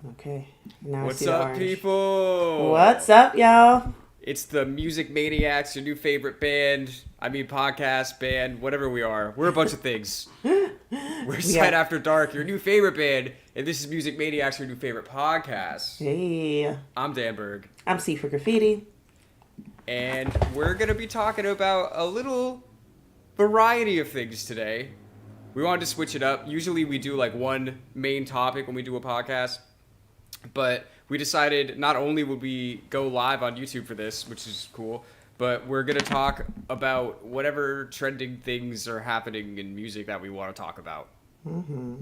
Okay. Now I What's see the up, orange. people? What's up, y'all? It's the Music Maniacs, your new favorite band. I mean, podcast, band, whatever we are. We're a bunch of things. We're We Sight got. After Dark, your new favorite band, and this is Music Maniacs, your new favorite podcast. Hey. I'm Dan Berg, I'm Sifa Graffiti. and we're going to be talking about a little variety of things today. We wanted to switch it up. Usually we do like one main topic when we do a podcast. But we decided not only would we go live on YouTube for this, which is cool, but we're going to talk about whatever trending things are happening in music that we want to talk about.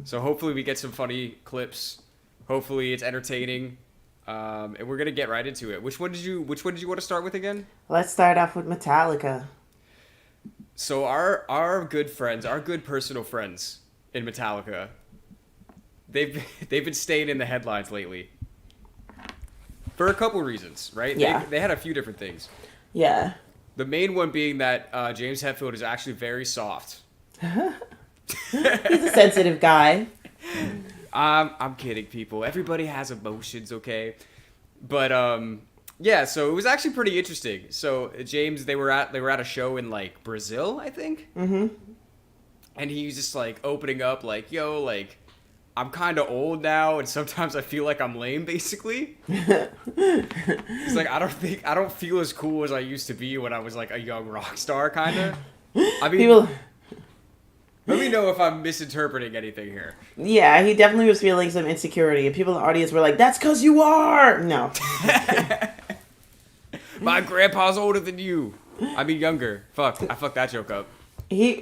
So hopefully we get some funny clips. Hopefully it's entertaining. And we're going to get right into it. Which one did you want to start with again? Let's start off with Metallica. So our good friends, our good personal friends in Metallica, they've been staying in the headlines lately for a couple reas's, right? Yeah. They had a few different things. Yeah. The main one being that James Hetfield is actually very soft. He's a sensitive guy. I'm kidding, people. Everybody has emotions, okay? But yeah. So it was actually pretty interesting. So James, they were at a show in like Brazil, I think. Mm-hmm. And he was just like opening up, like, yo, like, I'm kind of old now, and sometimes I feel like I'm lame, basically. It's like, I don't feel as cool as I used to be when I was like a young rock star, kind of. I mean, People. let me know if I'm misinterpreting anything here. Yeah, he definitely was feeling some insecurity, and people in the audience were like, "That's because you are." No. My grandpa's older than you. I mean, younger. Fuck, I fucked that joke up. He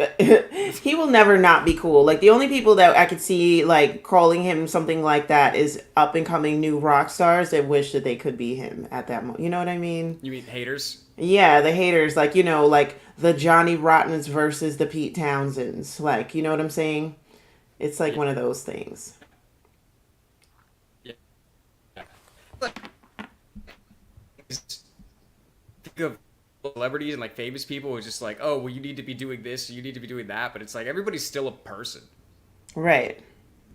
he will never not be cool. Like the only people that I could see like calling him something like that is up and coming new rock stars that wish that they could be him at that moment. You know what I mean? You mean haters? Yeah, the haters, like like the Johnny Rottens versus the Pete Townsends. Like, you know what I'm saying? It's like Yeah. one of those things. Yeah. Think of celebrities and like famous people who just like, oh, well, you need to be doing this, you need to be doing that, but it's like everybody's still a person. Right.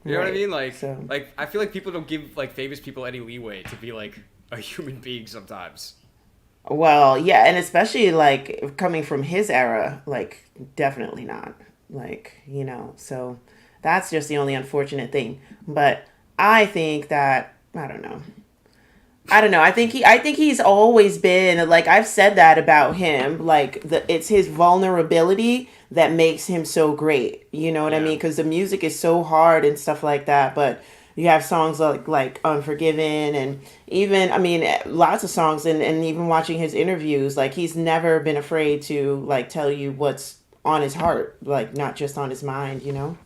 You know what I Right. mean? So Like I feel like people don't give like famous people any leeway to be like a human being sometimes. well, yeah, and especially like coming from his era, like definitely not. Like, so that's just the only unfortunate thing. But I think that I don't know. I don't know. I think he's always been like I've said that about him. Like it's his vulnerability that makes him so great. You know what I Yeah. mean? Because the music is so hard and stuff like that. But you have songs like Unforgiven and even I mean lots of songs and even watching his interviews, like he's never been afraid to like tell you what's on his heart, like not just on his mind. You know?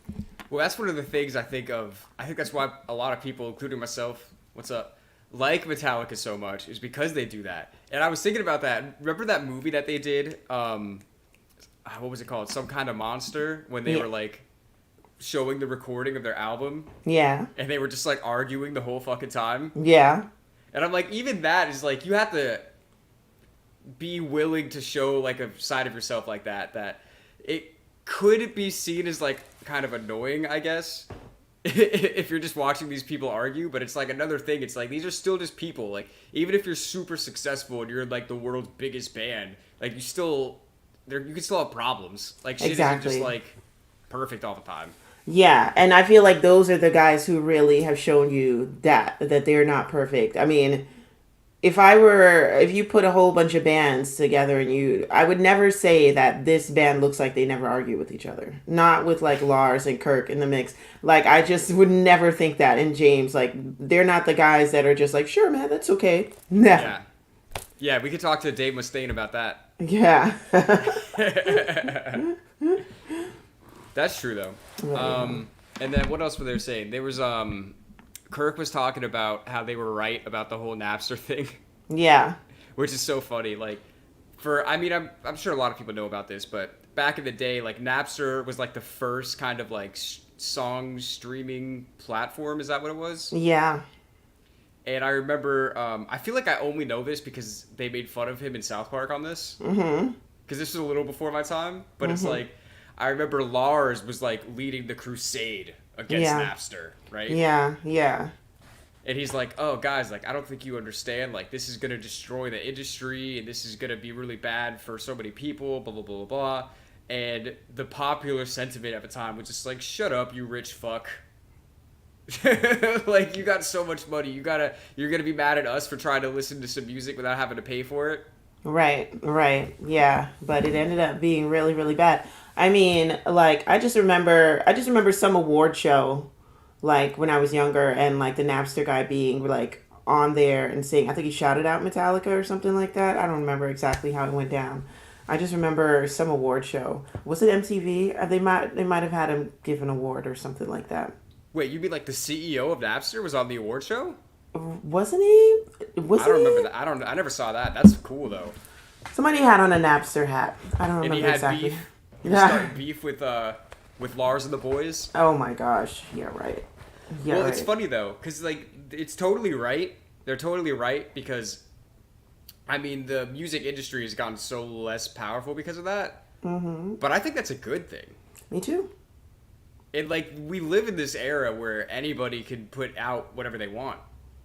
Well, that's one of the things I think of. I think that's why a lot of people, including myself, what's up, like Metallica so much, is because they do that. And I was thinking about that. Remember that movie that they did? What was it called? Some Kind of Monster, when they Yeah. were like showing the recording of their album, Yeah. and they were just like arguing the whole fucking time. Yeah. And I'm like, even that is like, you have to be willing to show like a side of yourself like that it could be seen as like kind of annoying, I guess, if you're just watching these people argue. But it's like another thing, it's like these are still just people. Like even if you're super successful and you're like the world's biggest band, like you can still have problems. Like shit isn't just Exactly. like perfect all the time. Yeah, and I feel like those are the guys who really have shown you that they're not perfect. I mean, if you put a whole bunch of bands together and I would never say that this band looks like they never argue with each other. Not with like Lars and Kirk in the mix. Like I just would never think that. And James, like they're not the guys that are just like, sure, man, that's okay. Never. Yeah, yeah, we could talk to Dave Mustaine about that. Yeah. That's true though. And then what else were they saying? There was Kirk was talking about how they were right about the whole Napster thing, Yeah. which is so funny. Like, I mean, I'm sure a lot of people know about this, but back in the day, like Napster was like the first kind of like song streaming platform. Is that what it was? Yeah. And I remember, I feel like I only know this because they made fun of him in South Park on this. Mm-hmm. Because this was a little before my time, but it's like I remember Lars was like leading the crusade against Yeah. Napster, right? Yeah. Yeah. And he's like, oh, guys, like, I don't think you understand. Like, this is going to destroy the industry, and this is going to be really bad for so many people, blah, blah, blah, blah, blah. And the popular sentiment at the time was just like, shut up, you rich fuck. Like, you got so much money. You're going to be mad at us for trying to listen to some music without having to pay for it? Right. Yeah, but it ended up being really, really bad. I mean, like, I just remember some award show, like, when I was younger, and, like, the Napster guy being, like, on there and saying, I think he shouted out Metallica or something like that. I don't remember exactly how it went down. I just remember some award show. Was it MTV? They might have had him give an award or something like that. Wait, you mean like the CEO of Napster was on the award show? Wasn't he? I don't remember that. I never saw that. That's cool though. Somebody had on a Napster hat. I don't And he remember had exactly. beef. He started beef with Lars and the boys. Oh my gosh. Yeah, right. Yeah, Well, right. it's funny though, because like it's totally right. They're totally right because, I mean, the music industry has gotten so less powerful because of that. Mm-hmm. But I think that's a good thing. Me too. It like we live in this era where anybody can put out whatever they want.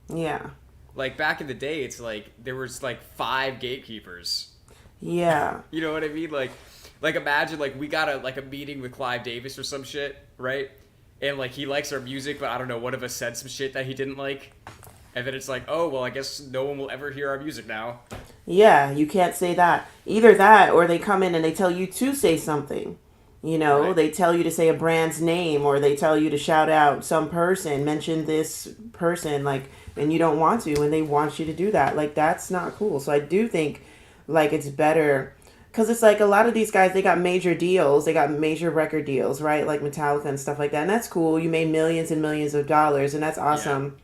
Yeah. Like back in the day, it's like there was like 5 gatekeepers. Yeah. You know what I mean? Like imagine like we got a meeting with Clive Davis or some shit, right? And like he likes our music, but I don't know, one of us said some shit that he didn't like. And then it's like, oh, well, I guess no one will ever hear our music now. Yeah, you can't say that. Either that or they come in and they tell you to say something. You know, Right. they tell you to say a brand's name or they tell you to shout out some person, mention this person, like, and you don't want to, and they want you to do that. Like, that's not cool. So I do think, like, it's better. Because it's like a lot of these guys, they got major deals. They got major record deals, right? Like Metallica and stuff like that. And that's cool. You made millions and millions of dollars, and that's awesome.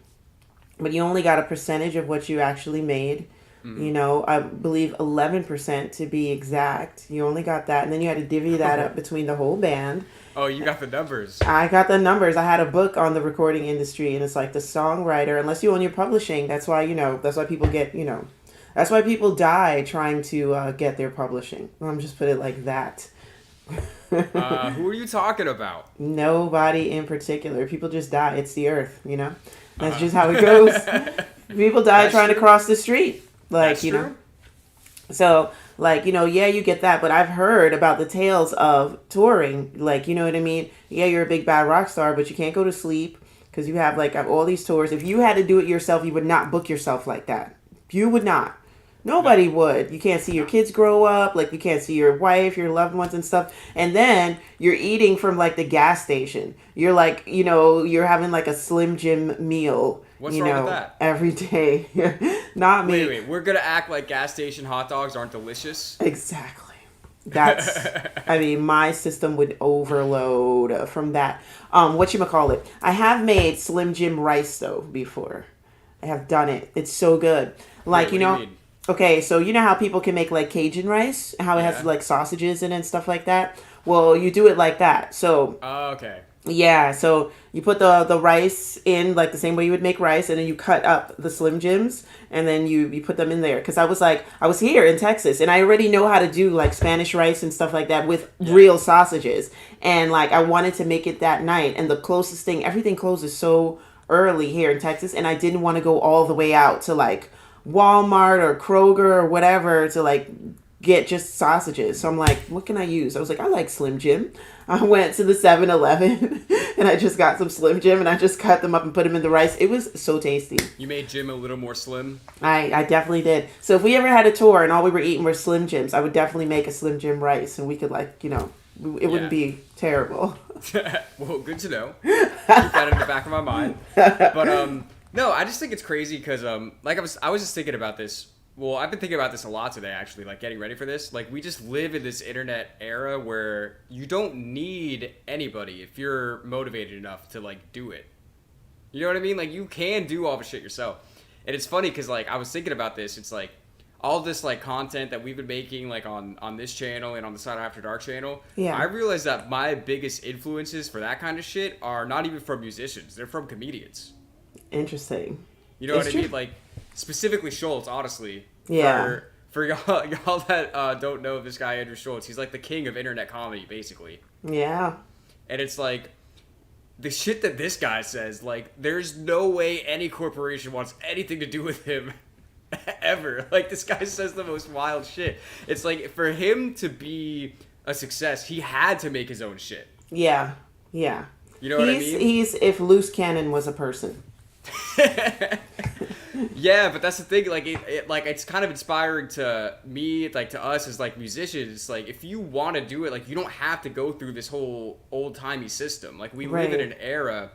But you only got a percentage of what you actually made. You know, I believe 11% to be exact. You only got that. And then you had to divvy that up between the whole band. Oh, you got the numbers. I got the numbers. I had a book on the recording industry, and it's like the songwriter, unless you own your publishing, that's why, that's why people get, that's why people die trying to get their publishing. I'm just put it like that. Who are you talking about? Nobody in particular. People just die. It's the earth, That's just how it goes. People die That's trying to true. cross the street. Like, That's true. So, like, yeah, you get that, but I've heard about the tales of touring. Like, you know what I mean? Yeah, you're a big bad rock star, but you can't go to sleep because you have, like, all these tours. If you had to do it yourself, you would not book yourself like that. You would not. Nobody would. You can't see your kids grow up. Like, you can't see your wife, your loved ones and stuff. And then you're eating from, like, the gas station. You're, like, you're having, like, a Slim Jim meal. What's wrong with that? Every day. Not me. Wait. We're going to act like gas station hot dogs aren't delicious? Exactly. That's, I mean, my system would overload from that. Whatchamacallit. I have made Slim Jim rice, though, before. I have done it. It's so good. Like, Wait, what do you mean? Okay, so you know how people can make, like, Cajun rice? How it has, like, sausages in it and stuff like that? Well, you do it like that. So, Oh, okay. yeah, so you put the rice in, like, the same way you would make rice, and then you cut up the Slim Jims, and then you put them in there. Because I was here in Texas, and I already know how to do, like, Spanish rice and stuff like that with real sausages. And, like, I wanted to make it that night, and the closest thing, everything closes so early here in Texas, and I didn't want to go all the way out to, like, Walmart or Kroger or whatever to, like, get just sausages. So I'm like, what can I use? I was like, I like Slim Jim. I went to the 7-Eleven and I just got some Slim Jim and I just cut them up and put them in the rice. It was so tasty. You made Jim a little more slim? I definitely did. So if we ever had a tour and all we were eating were Slim Jims, I would definitely make a Slim Jim rice and we could, like, it wouldn't be terrible. Well, good to know. Keep that in the back of my mind. But no, I just think it's crazy because like I was just thinking about this. Well, I've been thinking about this a lot today, actually, like getting ready for this. Like, we just live in this internet era where you don't need anybody if you're motivated enough to, like, do it. You know what I mean? Like, you can do all the shit yourself. And it's funny because, like, I was thinking about this. It's like all this, like, content that we've been making, like, on this channel and on the Side After Dark channel. Yeah. I realized that my biggest influences for that kind of shit are not even from musicians. They're from comedians. Interesting. You know It's what true. I mean? Like, specifically Schultz, honestly. Yeah. For y'all that don't know this guy, Andrew Schultz, he's like the king of internet comedy, basically. Yeah. And it's like, the shit that this guy says, like, there's no way any corporation wants anything to do with him ever. Like, this guy says the most wild shit. It's like, for him to be a success, he had to make his own shit. Yeah. Yeah. You know what I mean? He's if loose cannon was a person. Yeah, but that's the thing. Like, like, it's kind of inspiring to me, like, to us as, like, musicians. Like, if you want to do it, like, you don't have to go through this whole old-timey system. Like, we live in an era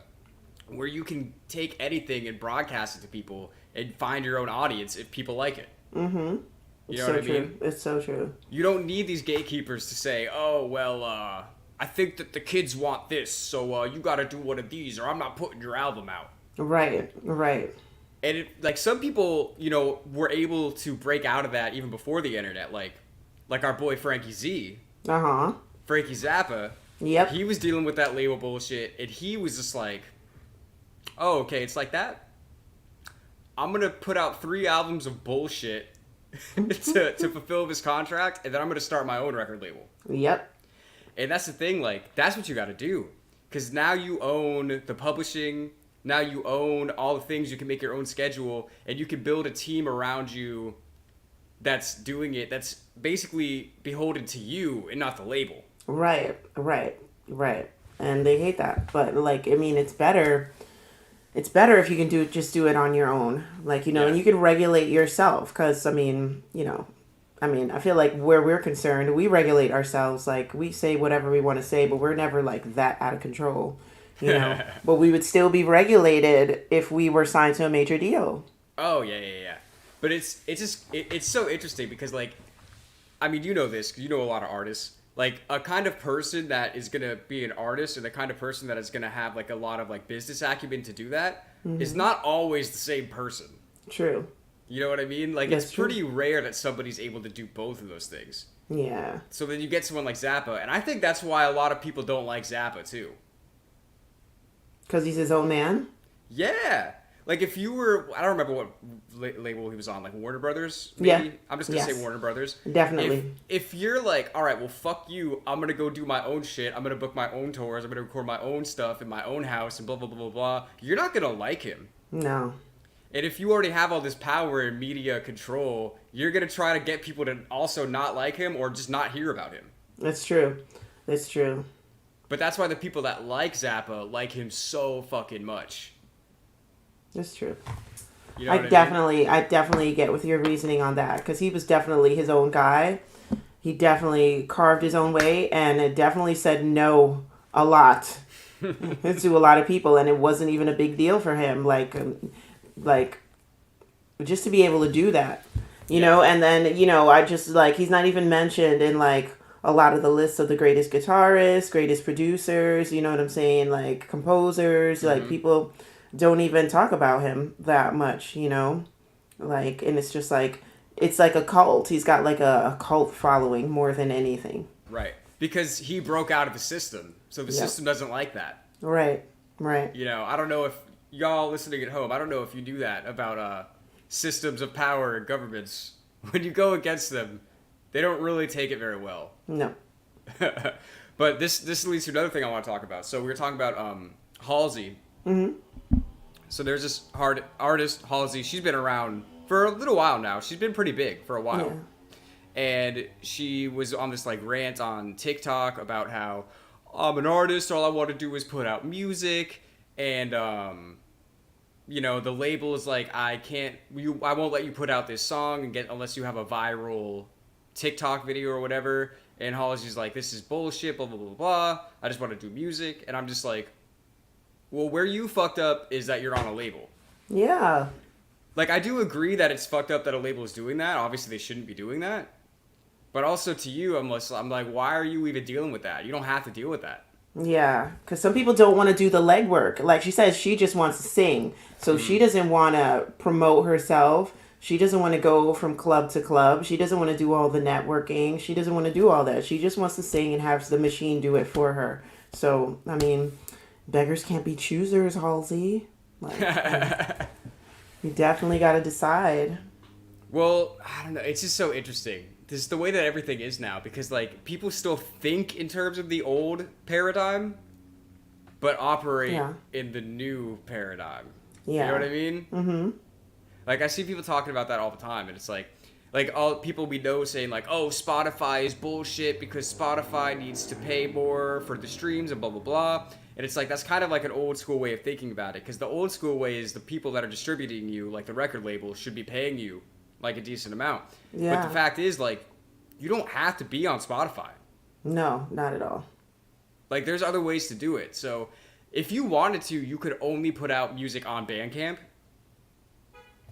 where you can take anything and broadcast it to people and find your own audience if people like it. Mm-hmm. You know what I mean? It's so true. You don't need these gatekeepers to say, oh, well, I think that the kids want this, so you got to do one of these, or I'm not putting your album out. Right. And it, like, some people, you know, were able to break out of that even before the internet, like our boy Frankie Z. Uh-huh. Frankie Zappa. Yep. He was dealing with that label bullshit, and he was just like, oh, okay, it's like that? I'm going to put out 3 albums of bullshit to fulfill this contract, and then I'm going to start my own record label. Yep. And that's the thing, like, that's what you got to do. Because now you own the publishing, now you own all the things, you can make your own schedule, and you can build a team around you that's doing it, that's basically beholden to you and not the label. Right. And they hate that. But, like, I mean, it's better if you can do it on your own. Like, you know, and you can regulate yourself. Because, I mean, you know, I feel like where we're concerned, we regulate ourselves. Like, we say whatever we want to say, but we're never, like, that out of control. You know, but we would still be regulated if we were signed to a major deal. Oh, yeah. But it's so interesting because, like, I mean, you know this, 'cause you know a lot of artists. Like, a kind of person that is going to be an artist and the kind of person that is going to have, like, a lot of, like, business acumen to do that is not always the same person. True. You know what I mean? Like, That's it's pretty rare that somebody's able to do both of those things. Yeah. So then you get someone like Zappa, and I think that's why a lot of people don't like Zappa, too. Because he's his own man? Yeah. Like, if you were, I don't remember what label he was on, like Warner Brothers, maybe? Yeah. I'm just going to say Warner Brothers. Definitely. If you're like, all right, well, fuck you, I'm going to go do my own shit, I'm going to book my own tours, I'm going to record my own stuff in my own house, and blah, blah, blah, blah, blah, you're not going to like him. No. And if you already have all this power and media control, you're going to try to get people to also not like him or just not hear about him. That's true. But that's why the people that like Zappa like him so fucking much. That's true. You know I definitely get with your reasoning on that, because he was definitely his own guy. He definitely carved his own way, and it definitely said no a lot to a lot of people, and it wasn't even a big deal for him. Like just to be able to do that, you know. And then, you know, I just, like, he's not even mentioned in, like, a lot of the lists of the greatest guitarists, greatest producers, you know what I'm saying, like, composers, like, people don't even talk about him that much, you know, like, and it's just like, it's like a cult. He's got, like, a cult following more than anything. Right. Because he broke out of the system, so the system doesn't like that. Right. You know, I don't know if y'all listening at home, I don't know if you do that about systems of power and governments. When you go against them, they don't really take it very well. No. But this leads to another thing I want to talk about. So we were talking about Halsey. Mm-hmm. So there's this artist, Halsey. She's been around for a little while now. She's been pretty big for a while. Yeah. And she was on this, like, rant on TikTok about how I'm an artist, all I want to do is put out music, and you know, the label is like, I won't let you put out this song unless you have a viral TikTok video or whatever. And Halsey's like, this is bullshit, blah, blah, blah, blah. I just want to do music. And I'm just like, well, where you fucked up is that you're on a label. Yeah. Like, I do agree that it's fucked up that a label is doing that. Obviously, they shouldn't be doing that. But also to you, I'm like, why are you even dealing with that? You don't have to deal with that. Yeah, because some people don't want to do the legwork. Like she says, she just wants to sing. So she doesn't want to promote herself. She doesn't want to go from club to club. She doesn't want to do all the networking. She doesn't want to do all that. She just wants to sing and have the machine do it for her. So, I mean, beggars can't be choosers, Halsey. Like, you definitely got to decide. Well, I don't know. It's just so interesting. This is the way that everything is now, because, like, people still think in terms of the old paradigm, but operate Yeah. in the new paradigm. Yeah. You know what I mean? Mm-hmm. Like I see people talking about that all the time, and it's like all people we know saying like, oh, Spotify is bullshit because Spotify needs to pay more for the streams and blah blah blah. And it's like that's kind of like an old school way of thinking about it, because the old school way is the people that are distributing you, like the record label, should be paying you like a decent amount. Yeah. But the fact is, like, you don't have to be on Spotify. No, not at all. Like, there's other ways to do it. So if you wanted to, you could only put out music on Bandcamp,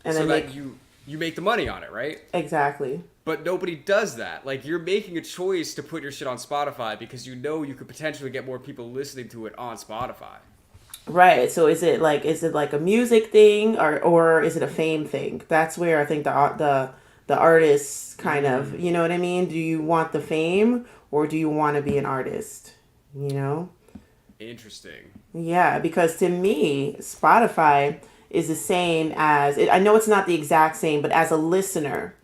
And so then that you make the money on it, right? Exactly. But nobody does that. Like, you're making a choice to put your shit on Spotify because you know you could potentially get more people listening to it on Spotify. Right. So is it like a music thing, or is it a fame thing? That's where I think the artists kind of, you know what I mean? Do you want the fame, or do you want to be an artist? You know? Interesting. Yeah, because to me, Spotify is the same as I know it's not the exact same, but as a listener,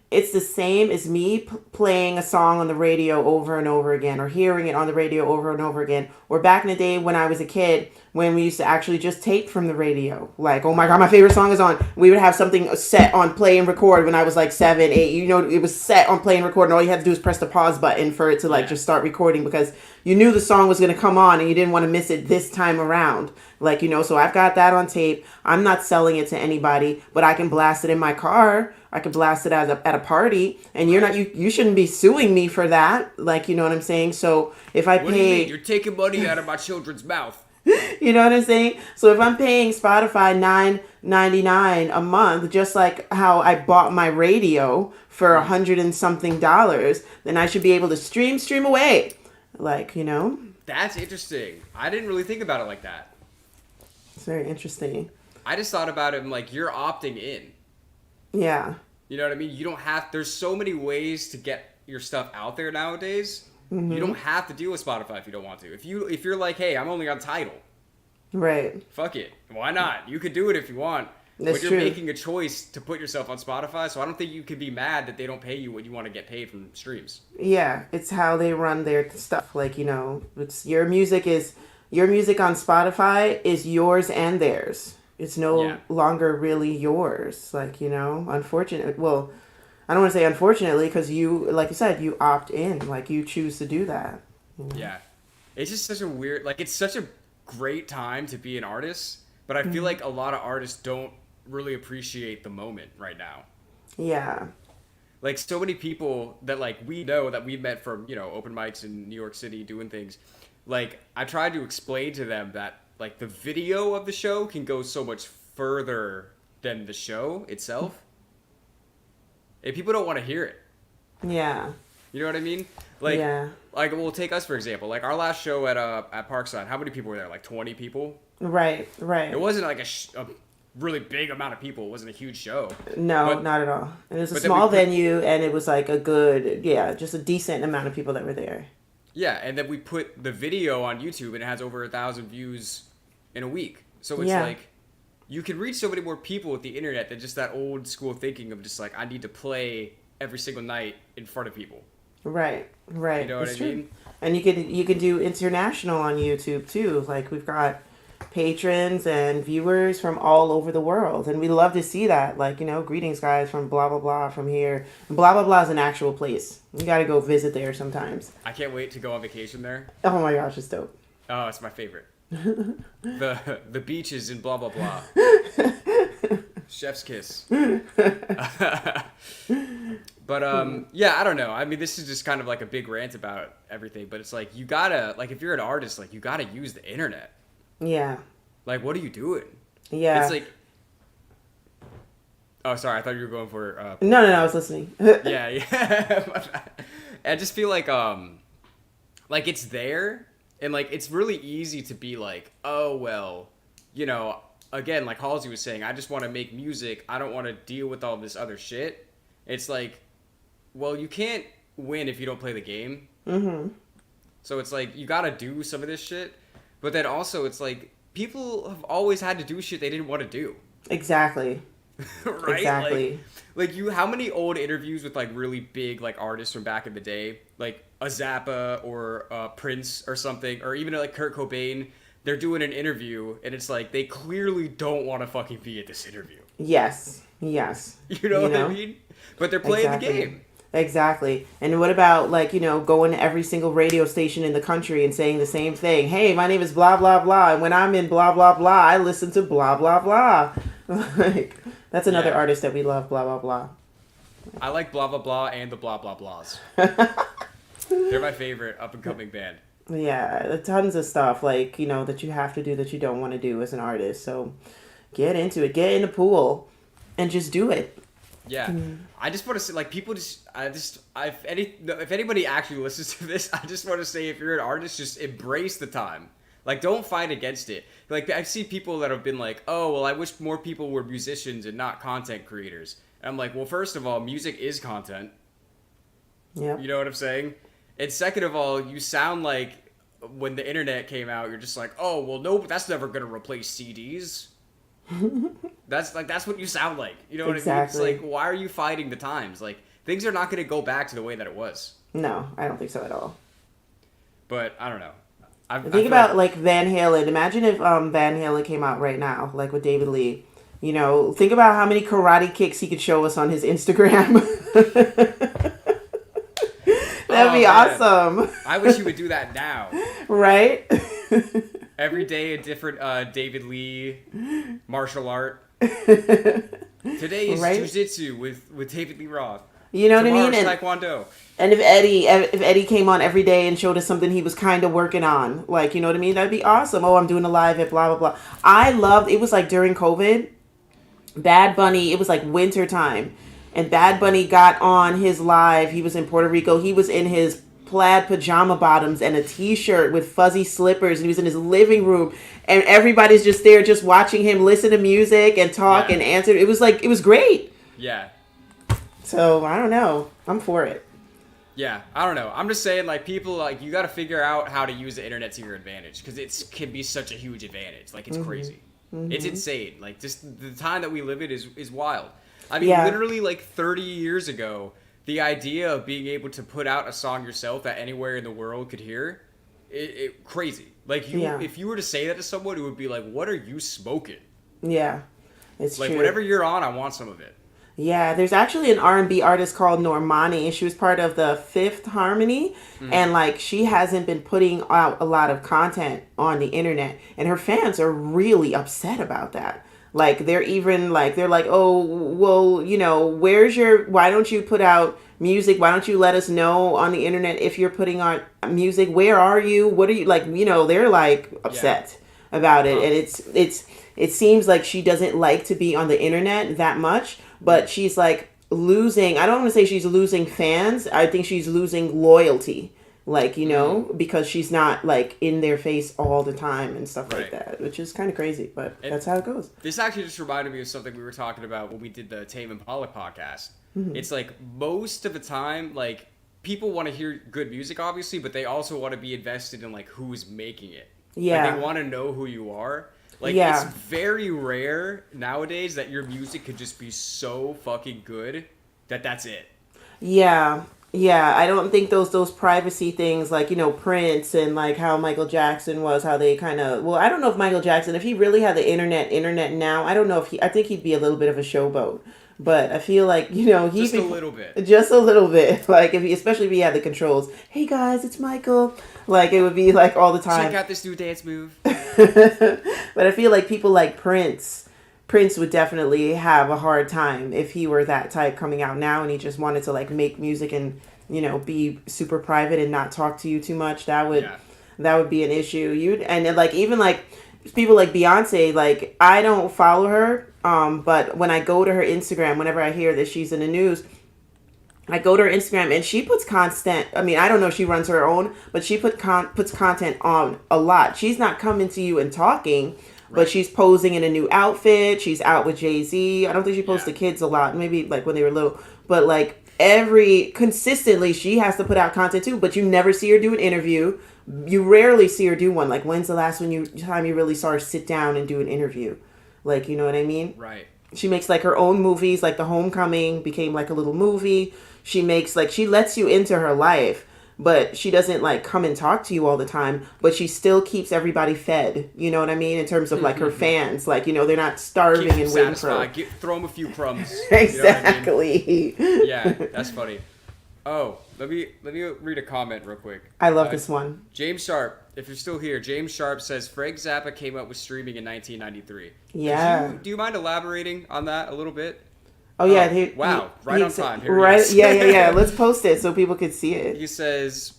it's the same as me playing a song on the radio over and over again, or hearing it on the radio over and over again. Or back in the day when I was a kid, when we used to actually just tape from the radio. Like, oh my God, my favorite song is on. We would have something set on play and record when I was like 7, 8. You know, it was set on play and record, and all you had to do was press the pause button for it to like just start recording, because you knew the song was going to come on and you didn't want to miss it this time around. Like, you know, so I've got that on tape. I'm not selling it to anybody, but I can blast it in my car. I could blast it at a party, and you shouldn't be suing me for that. Like, you know what I'm saying? So if I What do you mean? You're taking money out of my children's mouth. you know what I'm saying? So if I'm paying Spotify $9.99 a month, just like how I bought my radio for $100 and something, then I should be able to stream away. Like, you know? That's interesting. I didn't really think about it like that. It's very interesting. I just thought about it like you're opting in. Yeah. You know what I mean? You don't have. There's so many ways to get your stuff out there nowadays. Mm-hmm. You don't have to deal with Spotify if you don't want to. If you're like, hey, I'm only on Tidal. Right. Fuck it. Why not? You could do it if you want. That's but you're true. making a choice to put yourself on Spotify, so I don't think you could be mad that they don't pay you what you want to get paid from streams. Yeah, it's how they run their stuff. Like, you know, it's your music on Spotify is yours and theirs. It's no longer really yours. Like, you know, unfortunately. Well, I don't want to say unfortunately, because you, like you said, you opt in. Like, you choose to do that. You know? Yeah. It's just such a weird, like, it's such a great time to be an artist, but I feel like a lot of artists don't really appreciate the moment right now. Yeah. Like, so many people that, like, we know that we've met from, you know, open mics in New York City doing things. Like, I tried to explain to them that, like, the video of the show can go so much further than the show itself. And people don't want to hear it. Yeah. You know what I mean? Like, like, we'll take us, for example. Like, our last show at Parkside, how many people were there? Like, 20 people? Right. It wasn't, like, a really big amount of people. It wasn't a huge show. No, not at all. It was a small venue, and it was, like, just a decent amount of people that were there. Yeah, and then we put the video on YouTube, and it has over 1,000 views in a week. So it's like, you can reach so many more people with the internet than just that old school thinking of just like, I need to play every single night in front of people. Right. You know what I mean? And you can do international on YouTube too. Like, we've got patrons and viewers from all over the world, and we love to see that. Like, you know, greetings guys from blah blah blah from here. And blah blah blah is an actual place. You got to go visit there sometimes. I can't wait to go on vacation there. Oh my gosh, it's dope. Oh, it's my favorite. the beaches in blah blah blah. Chef's kiss. But yeah, I don't know. I mean, this is just kind of like a big rant about everything, but it's like, you gotta, like, if you're an artist, like, you gotta use the internet. Yeah. Like, what are you doing? Yeah. It's like, oh, sorry, I thought you were going for No, I was listening. yeah. I just feel like it's there, and like, it's really easy to be like, oh well, you know, again, like Halsey was saying, I just want to make music. I don't want to deal with all this other shit. It's like, well, you can't win if you don't play the game. Mm-hmm. So it's like, you gotta do some of this shit, but then also it's like, people have always had to do shit they didn't want to do. Exactly. Right? Exactly. Like how many old interviews with like really big like artists from back in the day, like a Zappa or Prince or something, or even like Kurt Cobain, they're doing an interview and it's like they clearly don't want to fucking be at this interview. Yes. You know what I mean? But they're playing the game. Exactly. And what about, like, going to every single radio station in the country and saying the same thing? Hey, my name is blah, blah, blah. And when I'm in blah, blah, blah, I listen to blah, blah, blah. Like, that's another artist that we love, blah, blah, blah. I like blah, blah, blah and the blah, blah, blahs. They're my favorite up-and-coming band. Yeah, tons of stuff, like, that you have to do that you don't want to do as an artist. So get into it. Get in the pool and just do it. Yeah, I just want to say, like, people if anybody actually listens to this, I just want to say, if you're an artist, just embrace the time. Like, don't fight against it. Like, I see people that have been like, oh, well, I wish more people were musicians and not content creators. And I'm like, well, first of all, music is content. Yeah. You know what I'm saying? And second of all, you sound like when the internet came out, you're just like, oh, well, no, that's never going to replace CDs. That's what you sound like. You know what I mean? It's like, why are you fighting the times? Like, things are not going to go back to the way that it was. No, I don't think so at all. But I don't know. Think about like Van Halen. Imagine if Van Halen came out right now, like with David Lee. Think about how many karate kicks he could show us on his Instagram. That'd be awesome. I wish he would do that now. Right? Every day a different David Lee martial art. Today is jiu-jitsu with David Lee Roth. You know what I mean? And Taekwondo. And if Eddie came on every day and showed us something he was kind of working on, like, you know what I mean? That'd be awesome. Oh, I'm doing a live at blah, blah, blah. It was like during COVID, Bad Bunny, it was like winter time. And Bad Bunny got on his live. He was in Puerto Rico. He was in his plaid pajama bottoms and a t-shirt with fuzzy slippers. And he was in his living room. And everybody's just there just watching him listen to music and talk and answer. It was great. Yeah. So, I don't know. I'm for it. Yeah, I don't know. I'm just saying, like, people, like, you got to figure out how to use the internet to your advantage. Because it can be such a huge advantage. Like, it's crazy. Mm-hmm. It's insane. Like, just the time that we live in is wild. I mean, literally, like, 30 years ago, the idea of being able to put out a song yourself that anywhere in the world could hear, it crazy. Like, if you were to say that to someone, it would be like, what are you smoking? Yeah, it's like, true. Whatever you're on, I want some of it. Yeah, there's actually an R&B artist called Normani. She was part of the Fifth Harmony, and like she hasn't been putting out a lot of content on the internet, and her fans are really upset about that. Like they're like, oh, well, why don't you put out music? Why don't you let us know on the internet if you're putting out music? Where are you? What are you like? They're like upset about it, and it seems like she doesn't like to be on the internet that much. But she's like losing, I don't want to say she's losing fans. I think she's losing loyalty, like, because she's not like in their face all the time and stuff like that, which is kind of crazy, but that's how it goes. This actually just reminded me of something we were talking about when we did the Tame Impala podcast. Mm-hmm. It's like most of the time, like people want to hear good music, obviously, but they also want to be invested in like who's making it. Yeah. Like, they want to know who you are. Like, it's very rare nowadays that your music could just be so fucking good that that's it. Yeah. Yeah, I don't think those privacy things, like, Prince and, like, how Michael Jackson was, how they kind of... Well, I don't know if Michael Jackson, if he really had the internet now, I don't know if I think he'd be a little bit of a showboat. But I feel like, he'd just a little bit. Just a little bit. Like, especially if he had the controls. Hey, guys, it's Michael. Like, it would be, like, all the time. Check out this new dance move. But I feel like people like Prince would definitely have a hard time if he were that type coming out now and he just wanted to, like, make music and, be super private and not talk to you too much. That would be an issue. And then, like, even, like, people like Beyonce, like, I don't follow her. But when I go to her Instagram, whenever I hear that she's in the news, I go to her Instagram and she puts constant. I mean, I don't know if she runs her own, but she puts content on a lot. She's not coming to you and talking, but she's posing in a new outfit. She's out with Jay-Z. I don't think she posts the kids a lot. Maybe like when they were little, but like consistently she has to put out content too. But you never see her do an interview. You rarely see her do one. Like, when's the last time you really saw her sit down and do an interview? Like, you know what I mean? Right. She makes, like, her own movies. Like, The Homecoming became, like, a little movie. She makes, like, she lets you into her life. but she doesn't like come and talk to you all the time, but she still keeps everybody fed. You know what I mean? In terms of like her fans, like, you know, they're not starving and waiting for her. Throw them a few crumbs. Exactly. You know what I mean? Yeah, that's funny. Oh, let me read a comment real quick. I love this one. James Sharp, if you're still here, James Sharp says Frank Zappa came up with streaming in 1993. Yeah. Do you mind elaborating on that a little bit? Oh yeah. Right on time. Here right. Yeah. Let's post it so people could see it. He says,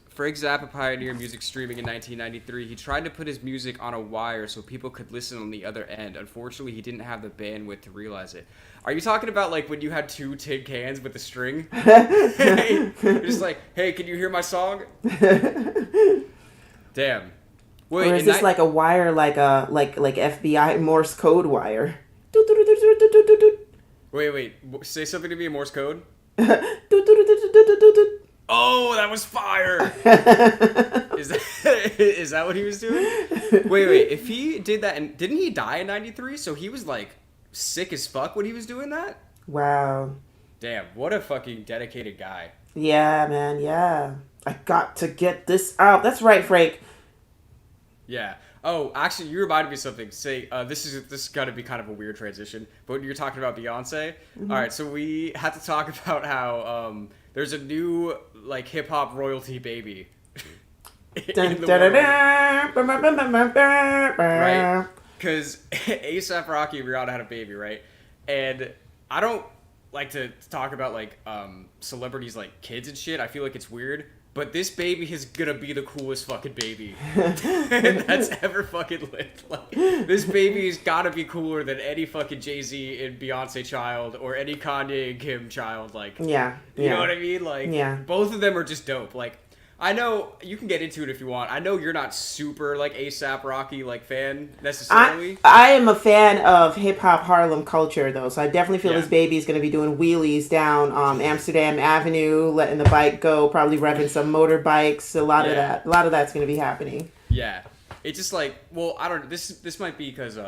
Frank Zappa pioneered music streaming in 1993. He tried to put his music on a wire so people could listen on the other end. Unfortunately, he didn't have the bandwidth to realize it. Are you talking about like when you had 2 tin cans with a string? You're just like, hey, can you hear my song? Damn. Wait, or is this like a wire, like a like FBI Morse code wire? Wait. Say something to me in Morse code. Oh, that was fire! Is that what he was doing? Wait. If he did that, and didn't he die in 93? So he was like sick as fuck when he was doing that? Wow. Damn, what a fucking dedicated guy. Yeah, man, yeah. I got to get this out. That's right, Frank. Yeah. Oh, actually, you reminded me of something. Say, this is got to be kind of a weird transition, but when you're talking about Beyonce, all right, so we had to talk about how there's a new like hip hop royalty baby in the world. Right? Because A$AP Rocky and Rihanna had a baby, right? And I don't like to talk about like celebrities like kids and shit. I feel like it's weird. But this baby is gonna be the coolest fucking baby that's ever fucking lived. Like, this baby's gotta be cooler than any fucking Jay-Z and Beyonce child or any Kanye and Kim child. Like, you know what I mean? Like, both of them are just dope. Like, I know you can get into it if you want. I know you're not super like A$AP Rocky like fan necessarily. I am a fan of hip hop Harlem culture though, so I definitely feel this baby is going to be doing wheelies down Amsterdam Avenue, letting the bike go, probably revving some motorbikes. A lot of that's going to be happening. Yeah, it's just like, well, I don't. This might be because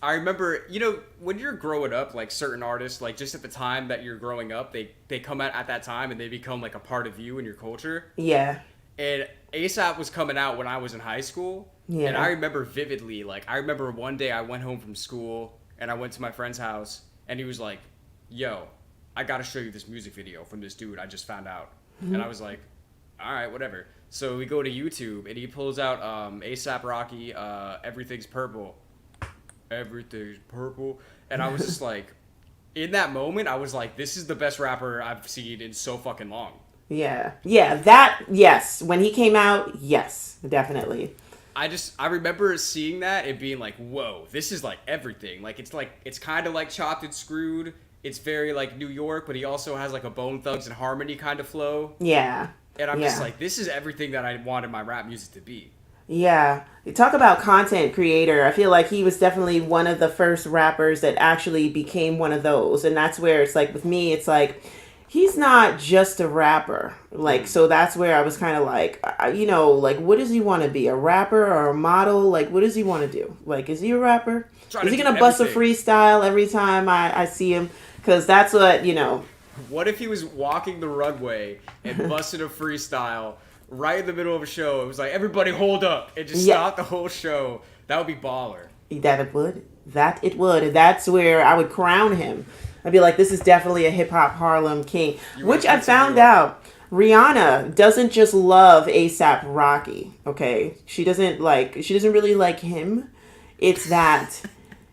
I remember, you know, when you're growing up, like certain artists, like just at the time that you're growing up, they come out at that time and they become like a part of you and your culture. Yeah. And A$AP was coming out when I was in high school. Yeah. And I remember vividly, like, I remember one day I went home from school and I went to my friend's house and he was like, yo, I got to show you this music video from this dude I just found out. Mm-hmm. And I was like, all right, whatever. So we go to YouTube and he pulls out A$AP Rocky, Everything's Purple. Everything's purple. And I was just like, in that moment, I was like, this is the best rapper I've seen in so fucking long. Yeah. Yes. When he came out, yes, definitely. I remember seeing that and being like, whoa, this is like everything. Like, it's kind of like Chopped and Screwed. It's very like New York, but he also has like a Bone Thugs and Harmony kind of flow. Yeah. And I'm just like, this is everything that I wanted my rap music to be. Yeah. You talk about content creator. I feel like he was definitely one of the first rappers that actually became one of those. And that's where it's like, with me, it's like, he's not just a rapper. Like, so that's where I was kind of like, you know, like, what does he want to be? A rapper or a model? Like, what does he want to do? Like, is he a rapper? Is he going to bust a freestyle every time I see him? Because that's what, you know. What if he was walking the runway and busted a freestyle right in the middle of a show? It was like, everybody hold up, and just stop the whole show. That would be baller. That it would. And that's where I would crown him. I'd be like, this is definitely a hip-hop Harlem king. Which I found out, Rihanna doesn't just love A$AP Rocky, okay? She doesn't really like him. It's that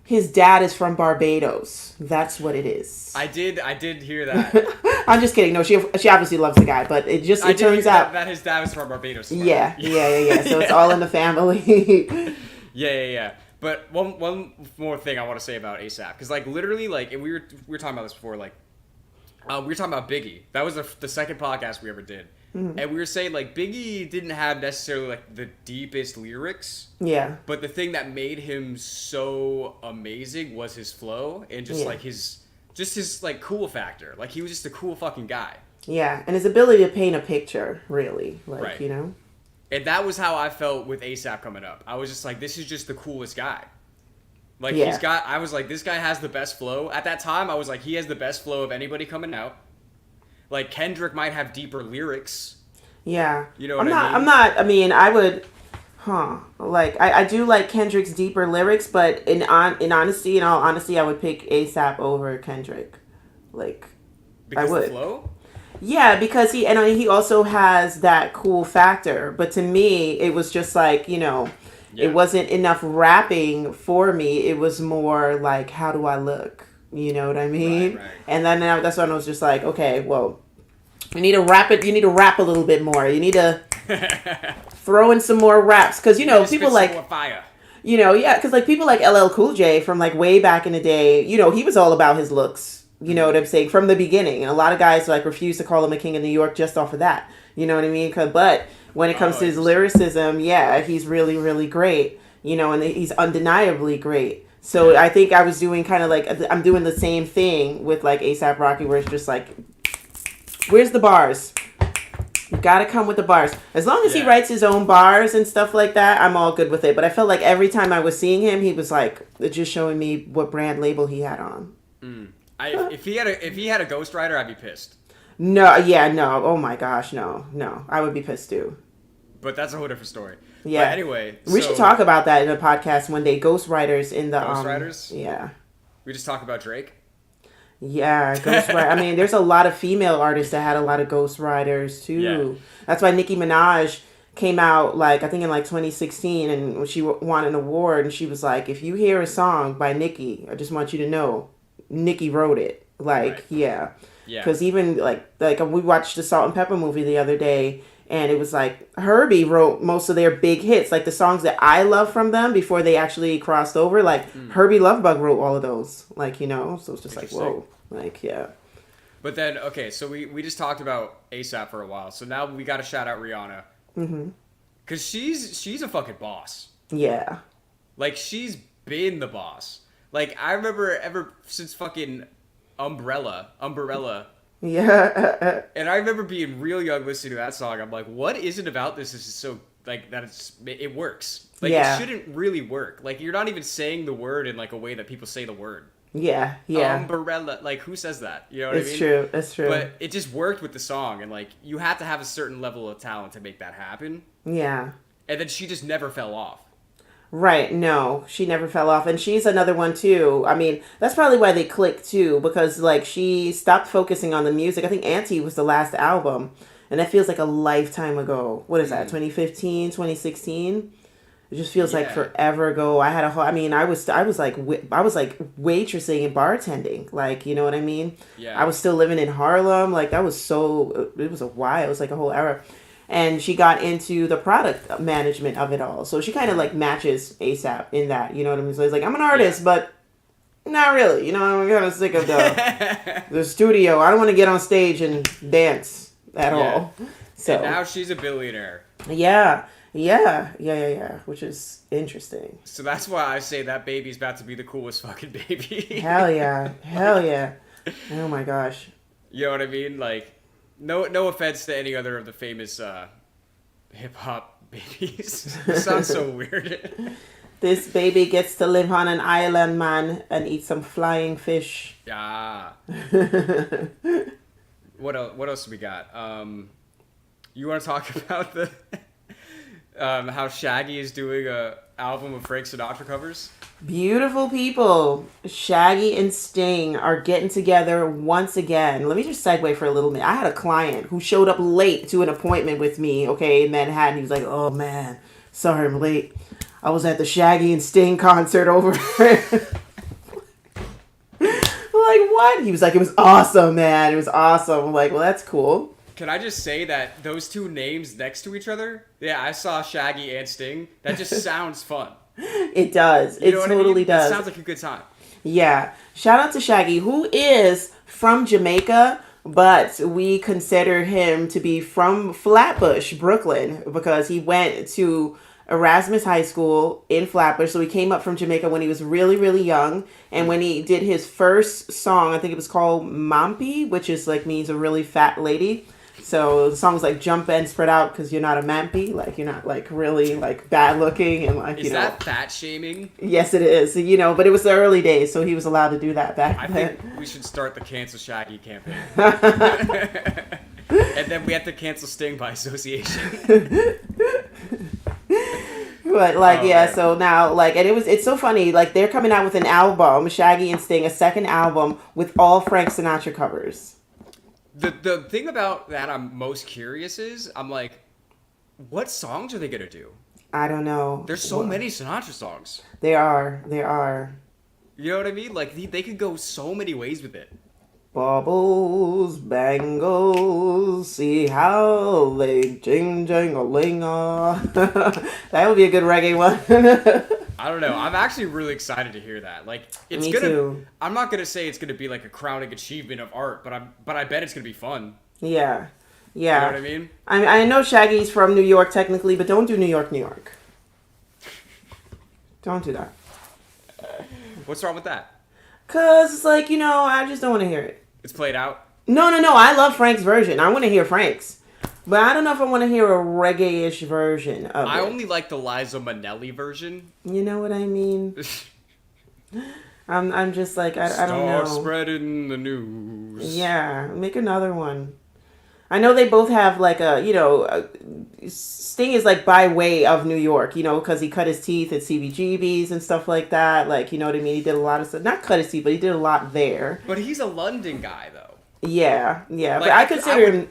his dad is from Barbados. That's what it is. I did hear that. I'm just kidding. No, she obviously loves the guy, but it turns out that his dad was from Barbados. Yeah. So it's all in the family. Yeah. But one more thing I want to say about A$AP, because like literally, like, and we were talking about this before, like we were talking about Biggie. That was the second podcast we ever did. Mm-hmm. And we were saying, like, Biggie didn't have necessarily, like, the deepest lyrics. Yeah. But the thing that made him so amazing was his flow and just, like, his like, cool factor. Like, he was just a cool fucking guy. Yeah, and his ability to paint a picture, really. Like, you know? And that was how I felt with A$AP coming up. I was just like, this is just the coolest guy. Like, I was like, this guy has the best flow. At that time, I was like, he has the best flow of anybody coming out. Like, Kendrick might have deeper lyrics. Yeah. You know what I'm I mean? not, I mean, I would, like, I do like Kendrick's deeper lyrics, but in honesty, in all honesty, I would pick ASAP over Kendrick. Like, I Because the would. flow? Yeah, because he also has that cool factor. But to me, it was just like, it Yeah. wasn't enough rapping for me. It was more like, how do I look? You know what I Right, mean? right. And then that's when I was just like, okay, well, you need to rap it. You need to rap a little bit more. You need to throw in some more raps because Gotta people spit some like more fire. yeah, because like people like LL Cool J from like way back in the day, he was all about his looks. You know what I'm saying? From the beginning, and a lot of guys like refuse to call him a king of New York just off of that. You know what I mean? But when it comes Oh, to his interesting. lyricism, yeah, he's really really great. And he's undeniably great. So Yeah. I think I was doing kind of like I'm doing the same thing with like ASAP Rocky, where it's just like, where's the bars? You gotta come with the bars. As long as he Yeah. writes his own bars and stuff like that, I'm all good with it. But I felt like every time I was seeing him, he was like just showing me what brand label he had on. If he had a ghostwriter, I'd be pissed. No, yeah, no. Oh my gosh, no, no. I would be pissed too. But that's a whole different story. Yeah. But anyway, We should talk about that in a podcast one day. Ghostwriters in the Ghostwriters? Yeah. We just talk about Drake. Yeah, ghostwriter. I mean, there's a lot of female artists that had a lot of ghostwriters too. Yeah. That's why Nicki Minaj came out like I think in like 2016, and she won an award, and she was like, "If you hear a song by Nicki, I just want you to know, Nicki wrote it." Like, Right. yeah, Yeah. because even like we watched the Salt and Pepper movie the other day. And it was like Herbie wrote most of their big hits, like the songs that I love from them before they actually crossed over. Like Herbie Lovebug wrote all of those, like so it's just like whoa, like yeah, But then, okay, so we just talked about ASAP for a while. So now we got to shout out Rihanna. Mm-hmm. Because she's a fucking boss. yeah, Like, she's been the boss. Like, I remember ever since fucking Umbrella. yeah, And I remember being real young listening to that song. I'm like, what is it about this? This is so, like, that it works. Like, Yeah. it shouldn't really work. Like, you're not even saying the word in, like, a way that people say the word. yeah. Umbrella. Like, who says that? You know what I mean? It's true. It's true. But it just worked with the song. And, like, you have to have a certain level of talent to make that happen. Yeah. And then she just never fell off. Right. No, she never fell off. And she's another one too. I mean, that's probably why they clicked too, because like she stopped focusing on the music. I think Auntie was the last album. And that feels like a lifetime ago. What is that? 2015, 2016? It just feels like Yeah. forever ago. I had a whole, I mean, I was like waitressing and bartending. Like, you know what I mean? Yeah. I was still living in Harlem. Like that was it was a while. It was like a whole era. And she got into the product management of it all. So she kind of like matches ASAP in that, you know what I mean? So it's like, I'm an artist, but not really. You know, I'm kind of sick of the studio. I don't want to get on stage and dance at all. So And now she's a billionaire. yeah. Which is interesting. So that's why I say that baby's about to be the coolest fucking baby. Hell yeah. Oh my gosh. You know what I mean? Like, no offense to any other of the famous hip hop babies. It sounds so weird. This baby gets to live on an island, man, and eat some flying fish. Yeah. What else we got? You want to talk about the how Shaggy is doing a album of Frank Sinatra covers? Beautiful people. Shaggy and Sting are getting together once again. Let me just segue for a little minute. I had a client who showed up late to an appointment with me, okay, in Manhattan. He was like, oh man, sorry I'm late. I was at the Shaggy and Sting concert over like, what? He was like, it was awesome, man. It was awesome. I'm like, well, that's cool. Can I just say that those two names next to each other? Yeah, I saw Shaggy and Sting. That just sounds fun. It does. You It know what totally I mean? does. It sounds like a good time. Yeah. Shout out to Shaggy, who is from Jamaica, but we consider him to be from Flatbush, Brooklyn, because he went to Erasmus High School in Flatbush. So he came up from Jamaica when he was really, really young. And when he did his first song, I think it was called Mampy, which is like means a really fat lady. So the song was like jump and spread out because you're not a mampy, like you're not like really like bad looking and like, Is that fat shaming? Yes, it is. But it was the early days, so he was allowed to do that back I then. think we should start the Cancel Shaggy campaign. And then we have to cancel Sting by association. But like, yeah, man. so now like, and it's so funny. Like they're coming out with an album, Shaggy and Sting, a second album with all Frank Sinatra covers. The thing about that I'm most curious is I'm like, what songs are they gonna do? I don't know. There's so many Sinatra songs. There are. You know what I mean? Like they could go so many ways with it. Bubbles, bangles, see how they jing-jang-a-ling. That would be a good reggae one. I don't know. I'm actually really excited to hear that. Like, it's Me gonna. too. I'm not gonna say it's gonna be like a crowning achievement of art, but I bet it's gonna be fun. Yeah. You know what I mean? I know Shaggy's from New York technically, but don't do New York, New York. Don't do that. What's wrong with that? Cause it's like, I just don't want to hear it. It's played out. No. I love Frank's version. I want to hear Frank's, but I don't know if I want to hear a reggae-ish version of it. I only like the Liza Minnelli version. You know what I mean? I'm just like I don't know. Start spreading the news. Yeah, make another one. I know they both have like Sting is like by way of New York, because he cut his teeth at CBGB's and stuff like that. Like, you know what I mean? He did a lot of stuff. Not cut his teeth, but he did a lot there. But he's a London guy, though. Yeah. Like, But I consider him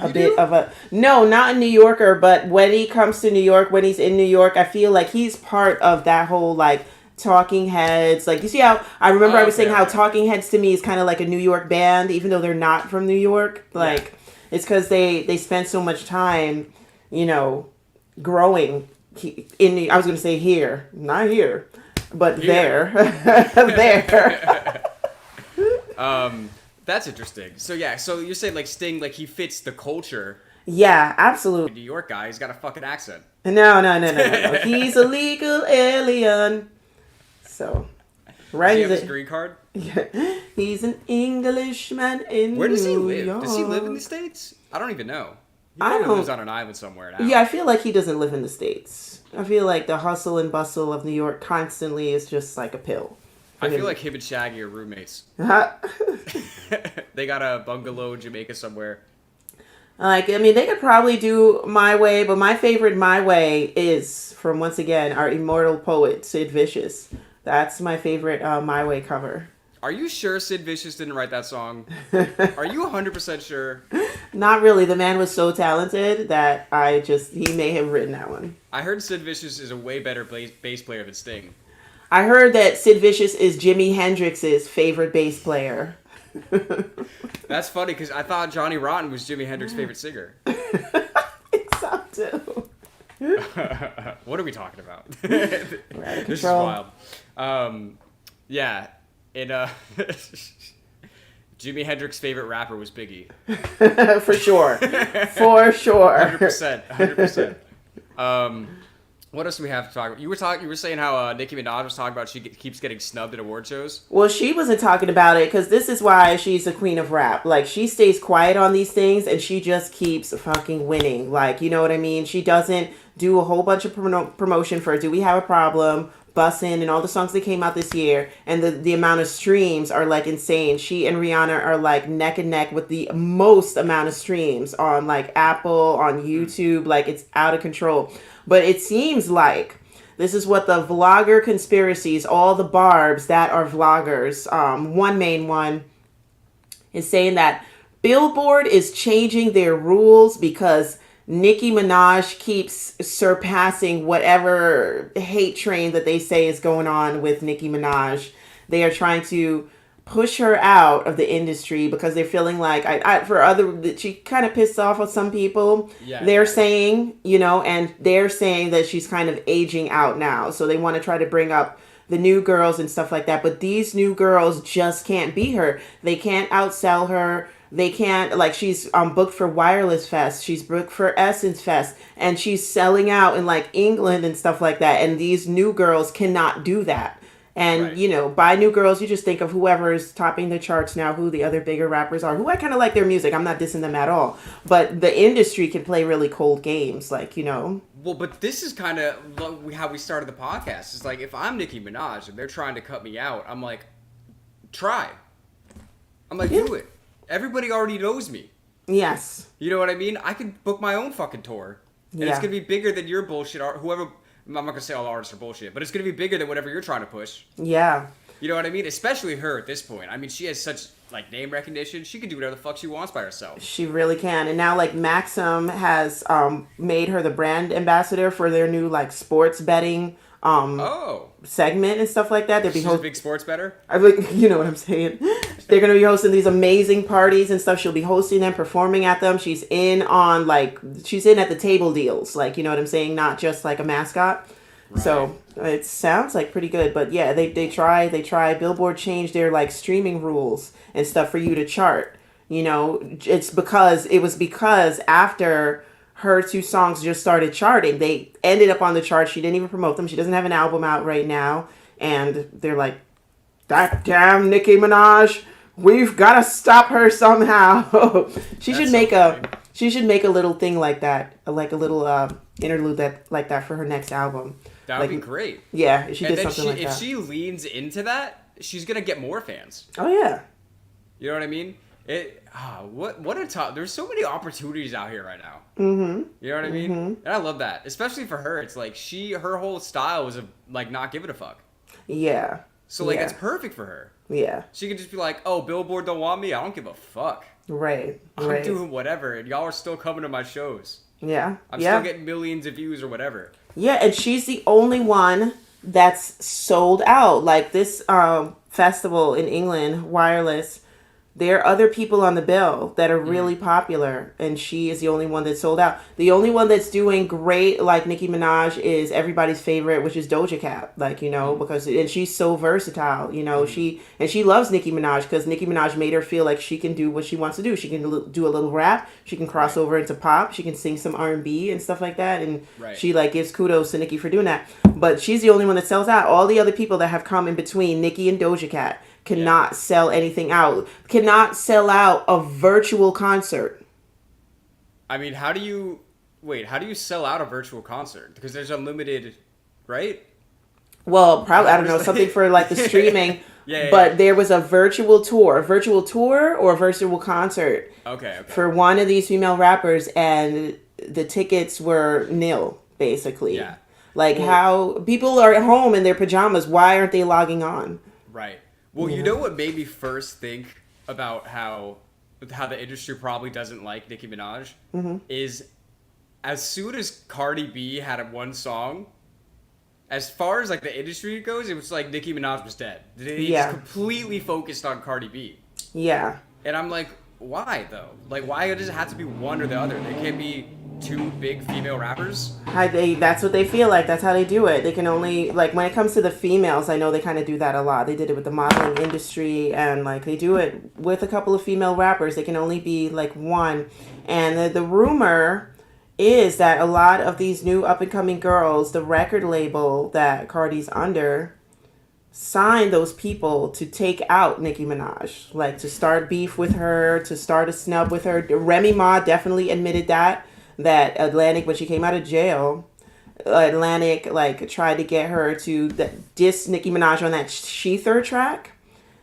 a bit do? of a... No, not a New Yorker, but when he comes to New York, when he's in New York, I feel like he's part of that whole, like, Talking Heads. Like, you see how... I remember I was saying how Talking Heads to me is kind of like a New York band, even though they're not from New York. Like... Yeah. It's because they spent so much time, growing I was going to say here, not here, but here. There. That's interesting. So yeah, so you're saying like Sting, like he fits the culture. Yeah, absolutely. New York guy, he's got a fucking accent. No. He's a legal alien. So, right? Does he have his green card? Yeah. He's an Englishman in New York. Where does he live? Does he live in the States? I don't even know. He probably lives on an island somewhere now. Yeah, I feel like he doesn't live in the States. I feel like the hustle and bustle of New York constantly is just like a pill. I feel like him and Shaggy are roommates. They got a bungalow in Jamaica somewhere. Like, I mean, they could probably do My Way, but my favorite My Way is from, once again, our immortal poet, Sid Vicious. That's my favorite My Way cover. Are you sure Sid Vicious didn't write that song? Are you 100% sure? Not really. The man was so talented that he may have written that one. I heard Sid Vicious is a way better bass player than Sting. I heard that Sid Vicious is Jimi Hendrix's favorite bass player. That's funny because I thought Johnny Rotten was Jimi Hendrix's favorite singer. It's so too. What are we talking about? This is wild. Yeah. Jimi Hendrix's favorite rapper was Biggie. For sure. For sure. 100%. What else do we have to talk about? You were saying how Nicki Minaj was talking about she keeps getting snubbed at award shows. Well, she wasn't talking about it because this is why she's the queen of rap. Like, she stays quiet on these things and she just keeps fucking winning. Like, you know what I mean? She doesn't do a whole bunch of promotion for Do We Have a Problem, Bussin', and all the songs that came out this year. And the amount of streams are like insane. She and Rihanna are like neck and neck with the most amount of streams on like Apple, on YouTube. Like, it's out of control. But it seems like this is what the vlogger conspiracies, all the barbs that are vloggers, one main one is saying that Billboard is changing their rules because Nicki Minaj keeps surpassing whatever hate train that they say is going on with Nicki Minaj. They are trying to push her out of the industry because they're feeling like she kind of pissed off with some people. Yeah. They're saying, and they're saying that she's kind of aging out now. So they want to try to bring up the new girls and stuff like that. But these new girls just can't beat her. They can't outsell her. They can't, like, she's booked for Wireless Fest. She's booked for Essence Fest. And she's selling out in, like, England and stuff like that. And these new girls cannot do that. And, right. By new girls, you just think of whoever is topping the charts now, who the other bigger rappers are, who I kind of like their music. I'm not dissing them at all. But the industry can play really cold games, like, Well, but this is kind of how we started the podcast. It's like, if I'm Nicki Minaj and they're trying to cut me out, I'm like, try. I'm like, do it. Everybody already knows me. Yes. You know what I mean? I could book my own fucking tour. And it's Yeah. going to be bigger than your bullshit art. Whoever, I'm not going to say all artists are bullshit, but it's going to be bigger than whatever you're trying to push. Yeah. You know what I mean? Especially her at this point. I mean, she has such, like, name recognition. She can do whatever the fuck she wants by herself. She really can. And now, like, Maxim has made her the brand ambassador for their new, like, sports betting Oh. segment and stuff like that. They'll be She's a big sports bettor? I like, you know what I'm saying. They're gonna be hosting these amazing parties and stuff. She'll be hosting them, performing at them. She's in at the table deals, like, you know what I'm saying, not just like a mascot. Right. So it sounds like pretty good. But yeah, they try. Billboard changed their like streaming rules and stuff for you to chart. You know, it was because after her two songs just started charting, they ended up on the chart. She didn't even promote them. She doesn't have an album out right now. And they're like, that damn Nicki Minaj, we've got to stop her somehow. She should make a little thing like that, like a little interlude like that for her next album. That would be great. Yeah, if she did something like that. If she leans into that, she's gonna get more fans. Oh yeah. You know what I mean? What a top! There's so many opportunities out here right now. Mm-hmm. You know what I mean? And I love that, especially for her. It's like her whole style was like not giving a fuck. Yeah. So like it's perfect for her. Yeah. She could just be like, "Oh, Billboard don't want me. I don't give a fuck. Right. I'm doing whatever, and y'all are still coming to my shows. Yeah. I'm still getting millions of views or whatever." Yeah, and she's the only one that's sold out. Like this festival in England, Wireless. There are other people on the bill that are really popular, and she is the only one that's sold out. The only one that's doing great, like Nicki Minaj, is everybody's favorite, which is Doja Cat. Like, you know, and she's so versatile. You know, she loves Nicki Minaj because Nicki Minaj made her feel like she can do what she wants to do. She can do a little rap. She can cross over into pop. She can sing some R&B and stuff like that. And she like gives kudos to Nicki for doing that. But she's the only one that sells out. All the other people that have come in between Nicki and Doja Cat cannot sell anything out. Cannot sell out a virtual concert. I mean, how do you sell out a virtual concert? Because there's unlimited, right? Well, probably, I don't know, something for like the streaming. But there was a virtual tour or a virtual concert. Okay. For one of these female rappers, and the tickets were nil, basically. Yeah. Like how people are at home in their pajamas. Why aren't they logging on? Right. Well, you know what made me first think about how the industry probably doesn't like Nicki Minaj is as soon as Cardi B had one song, as far as like the industry goes, it was like Nicki Minaj was dead. They just completely focused on Cardi B. Yeah. And I'm like, why though? Like, why does it have to be one or the other? They can't be two big female rappers. That's what they feel like. That's how they do it. They can only, like, when it comes to the females, I know they kind of do that a lot. They did it with the modeling industry, and like they do it with a couple of female rappers. They can only be like one. And the rumor is that a lot of these new up and coming girls, the record label that Cardi's under, signed those people to take out Nicki Minaj, like to start beef with her, to start a snub with her. Remy Ma definitely admitted that Atlantic, when she came out of jail, Atlantic like tried to get her to diss Nicki Minaj on that Sheether track.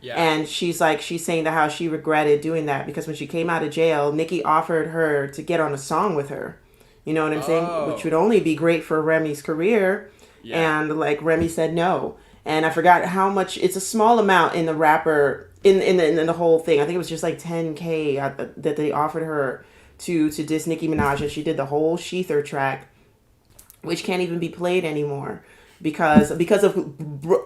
Yeah. And she's saying that how she regretted doing that because when she came out of jail, Nicki offered her to get on a song with her. You know what I'm saying? Which would only be great for Remy's career. Yeah. And like Remy said no. And I forgot how much. It's a small amount in the rapper in the whole thing. I think it was just like $10,000 that they offered her to diss Nicki Minaj, and she did the whole Sheether track, which can't even be played anymore because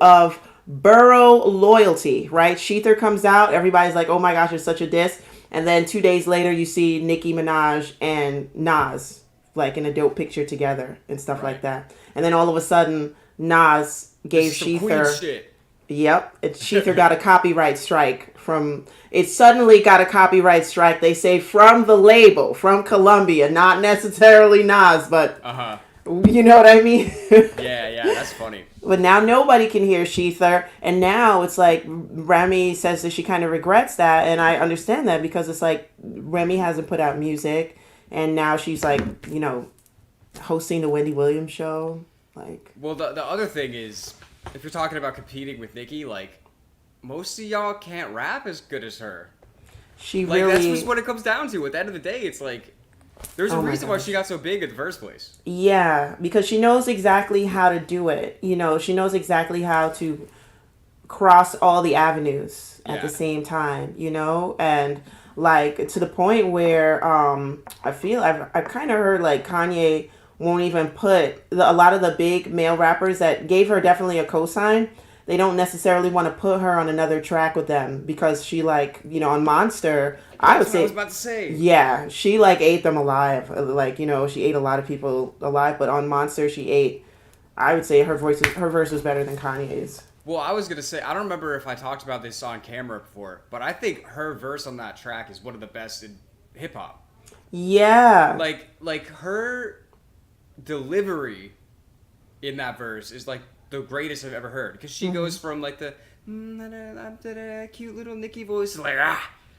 of borough loyalty, right? Sheether comes out, everybody's like, oh my gosh, it's such a diss, and then 2 days later you see Nicki Minaj and Nas like in a dope picture together and stuff like that, and then all of a sudden Nas gave Sheether. Yep, Sheether got a copyright strike It suddenly got a copyright strike. They say from the label, from Columbia, not necessarily Nas, but you know what I mean. yeah, that's funny. But now nobody can hear Sheether, and now it's like Remy says that she kind of regrets that, and I understand that because it's like Remy hasn't put out music, and now she's like, you know, hosting the Wendy Williams show. Like, well, the other thing is, if you're talking about competing with Nicki, like, most of y'all can't rap as good as her. She Like, that's really. just what it comes down to. At the end of the day, it's like, there's a Oh my reason why she gosh. got so big in the first place. Yeah, because she knows exactly how to do it. You know, she knows exactly how to cross all the avenues at the Yeah. same time, you know? And like to the point where I feel I've kind of heard like Kanye won't even put a lot of the big male rappers that gave her definitely a cosign. They don't necessarily want to put her on another track with them because she like, you know, on Monster, I would That's what I was say about to say. yeah, she like ate them alive. Like, you know, she ate a lot of people alive, but on Monster she ate I would say her verse was better than Kanye's. Well, I was gonna say, I don't remember if I talked about this on camera before, but I think her verse on that track is one of the best in hip hop. Yeah. Like her delivery in that verse is like the greatest I've ever heard because she Hmm. goes from like the cute little Nicki voice to like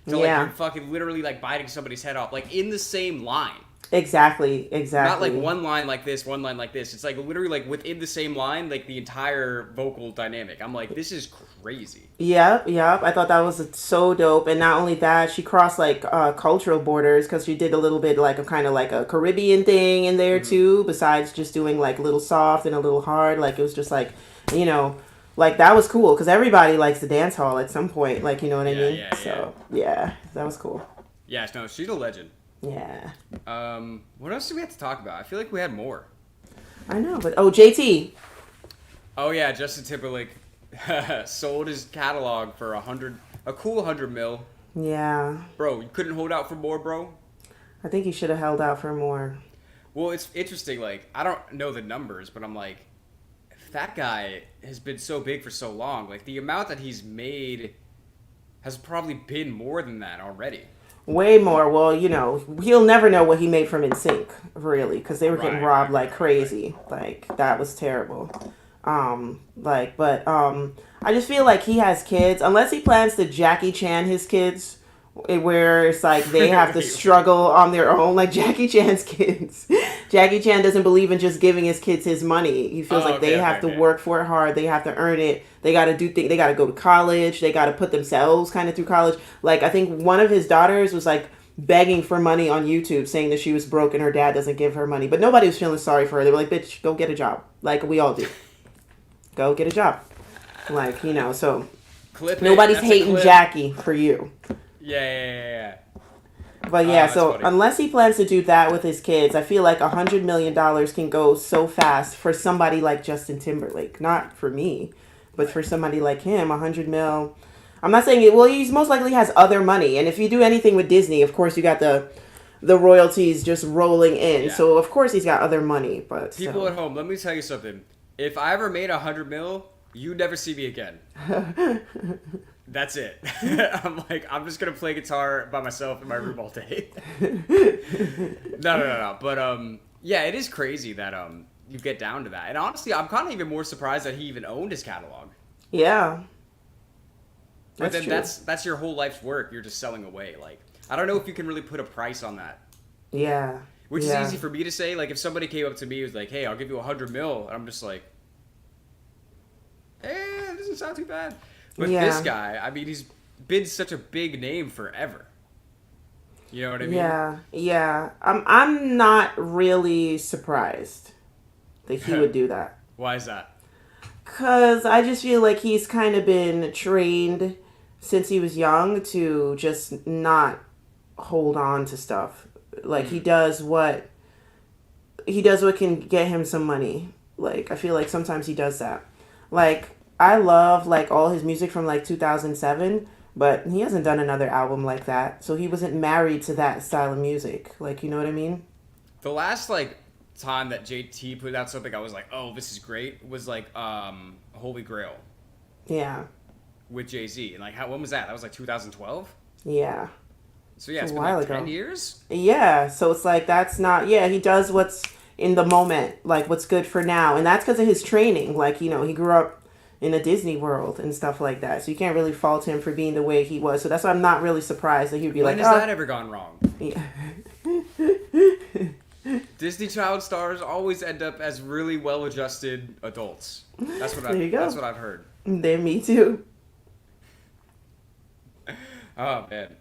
to like Yeah. you're fucking literally like biting somebody's head off like in the same line. Exactly. Not like Exactly. one line like this, one line like this. It's like literally like within the same line, like the entire vocal dynamic. I'm like, this is crazy. Yep, yep. I thought that was so dope. And not only that, she crossed like cultural borders because she did a little bit like a kind of like a Caribbean thing in there Hmm. too, besides just doing like a little soft and a little hard. Like it was just like, you know, like that was cool because everybody likes the dance hall at some point. Like, you know what I Yeah, mean? yeah, yeah. So, yeah, that was cool. Yeah, no, she's a legend. Yeah. What else do we have to talk about? I feel like we had more. I know, but oh, JT. Oh yeah, Justin Timberlake sold his catalog for a cool 100 mil. Yeah. Bro, you couldn't hold out for more, bro. I think he should have held out for more. Well, it's interesting. Like, I don't know the numbers, but I'm like, if that guy has been so big for so long, like the amount that he's made has probably been more than that already. Way more. Well, you know, he'll never know what he made from NSYNC, really, because they were getting Right, robbed right, like right, right, right. crazy. Like that was terrible. Like, but I just feel like he has kids, unless he plans to Jackie Chan his kids, where it's like they have to Wait, struggle on their own, like Jackie Chan's kids. Jackie Chan doesn't believe in just giving his kids his money. He feels oh, like they okay, okay, have to okay. work for it hard. They have to earn it. They got to do things. They got to go to college. They got to put themselves kind of through college. Like I think one of his daughters was like begging for money on YouTube, saying that she was broke and her dad doesn't give her money. But nobody was feeling sorry for her. They were like, "Bitch, go get a job," like we all do. Go get a job. Like, you know, so Clip it. nobody's That's a hating clip. Jackie for you. Yeah, yeah, yeah, yeah. But yeah, That's so funny. unless he plans to do that with his kids, I feel like $100 million can go so fast for somebody like Justin Timberlake. Not for me, but for somebody like him, 100 mil. I'm not saying it. Well, he's most likely has other money, and if you do anything with Disney, of course you got the royalties just rolling in. Yeah. So of course he's got other money, but People still. at home, let me tell you something. If I ever made 100 mil, you never see me again. That's it. I'm just gonna play guitar by myself in my room all day. No. But yeah, it is crazy that you get down to that. And honestly, I'm kind of even more surprised that he even owned his catalog. Yeah, But that's then true. that's your whole life's work. You're just selling away. Like I don't know if you can really put a price on that. Yeah, Which is yeah, easy for me to say. Like if somebody came up to me and was like, "Hey, I'll give you 100 mil," and I'm just like, "Eh, it doesn't sound too bad." But this yeah. guy, I mean, he's been such a big name forever. You know what I mean? Yeah, yeah. I'm not really surprised that he would do that. Why is that? Cause I just feel like he's kind of been trained since he was young to just not hold on to stuff. Like Hmm. he does what can get him some money. Like I feel like sometimes he does that. Like I love like all his music from like 2007, but he hasn't done another album like that. So he wasn't married to that style of music. Like, you know what I mean? The last like time that JT put out something, I was like, "Oh, this is great." Was like Holy Grail Yeah. with Jay Z, and like when was that? That was like 2012. Yeah. So yeah, It's it's a been while like ago. 10 years. Yeah, so it's like that's not. Yeah, he does what's in the moment, like what's good for now, and that's because of his training. Like, you know, he grew up in a Disney World and stuff like that, so you can't really fault him for being the way he was. So that's why I'm not really surprised that he'd be When like, has oh, that ever gone wrong? yeah, Disney child stars always end up as really well-adjusted adults. there you go. That's what I've heard. Then me too. Oh man.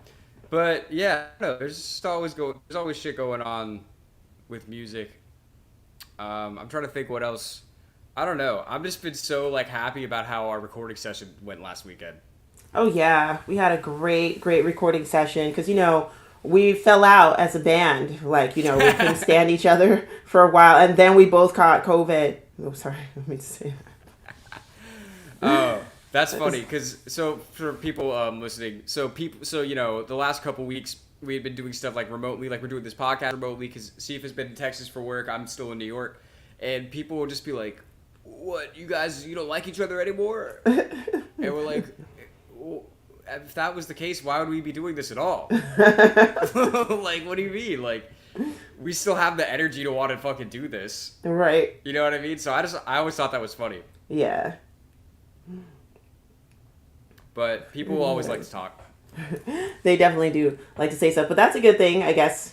But yeah, no, there's always shit going on with music. I'm trying to think what else. I don't know. I've just been so like happy about how our recording session went last weekend. Oh yeah, we had a great recording session because we fell out as a band. Like we couldn't stand each other for a while, and then we both caught COVID. Oh, sorry, let me say that. Oh, that's funny because so for people listening, so the last couple weeks we've been doing stuff like remotely, like we're doing this podcast remotely because Sifa's been in Texas for work, I'm still in New York, and people will just be like, "What, you don't like each other anymore?" And we're like, well, if that was the case, why would we be doing this at all? Like, what do you mean? Like, we still have the energy to want to fucking do this, Right. you know what I mean? So I always thought that was funny. Yeah. But people will always like to talk. They definitely do like to say stuff, but that's a good thing, I guess.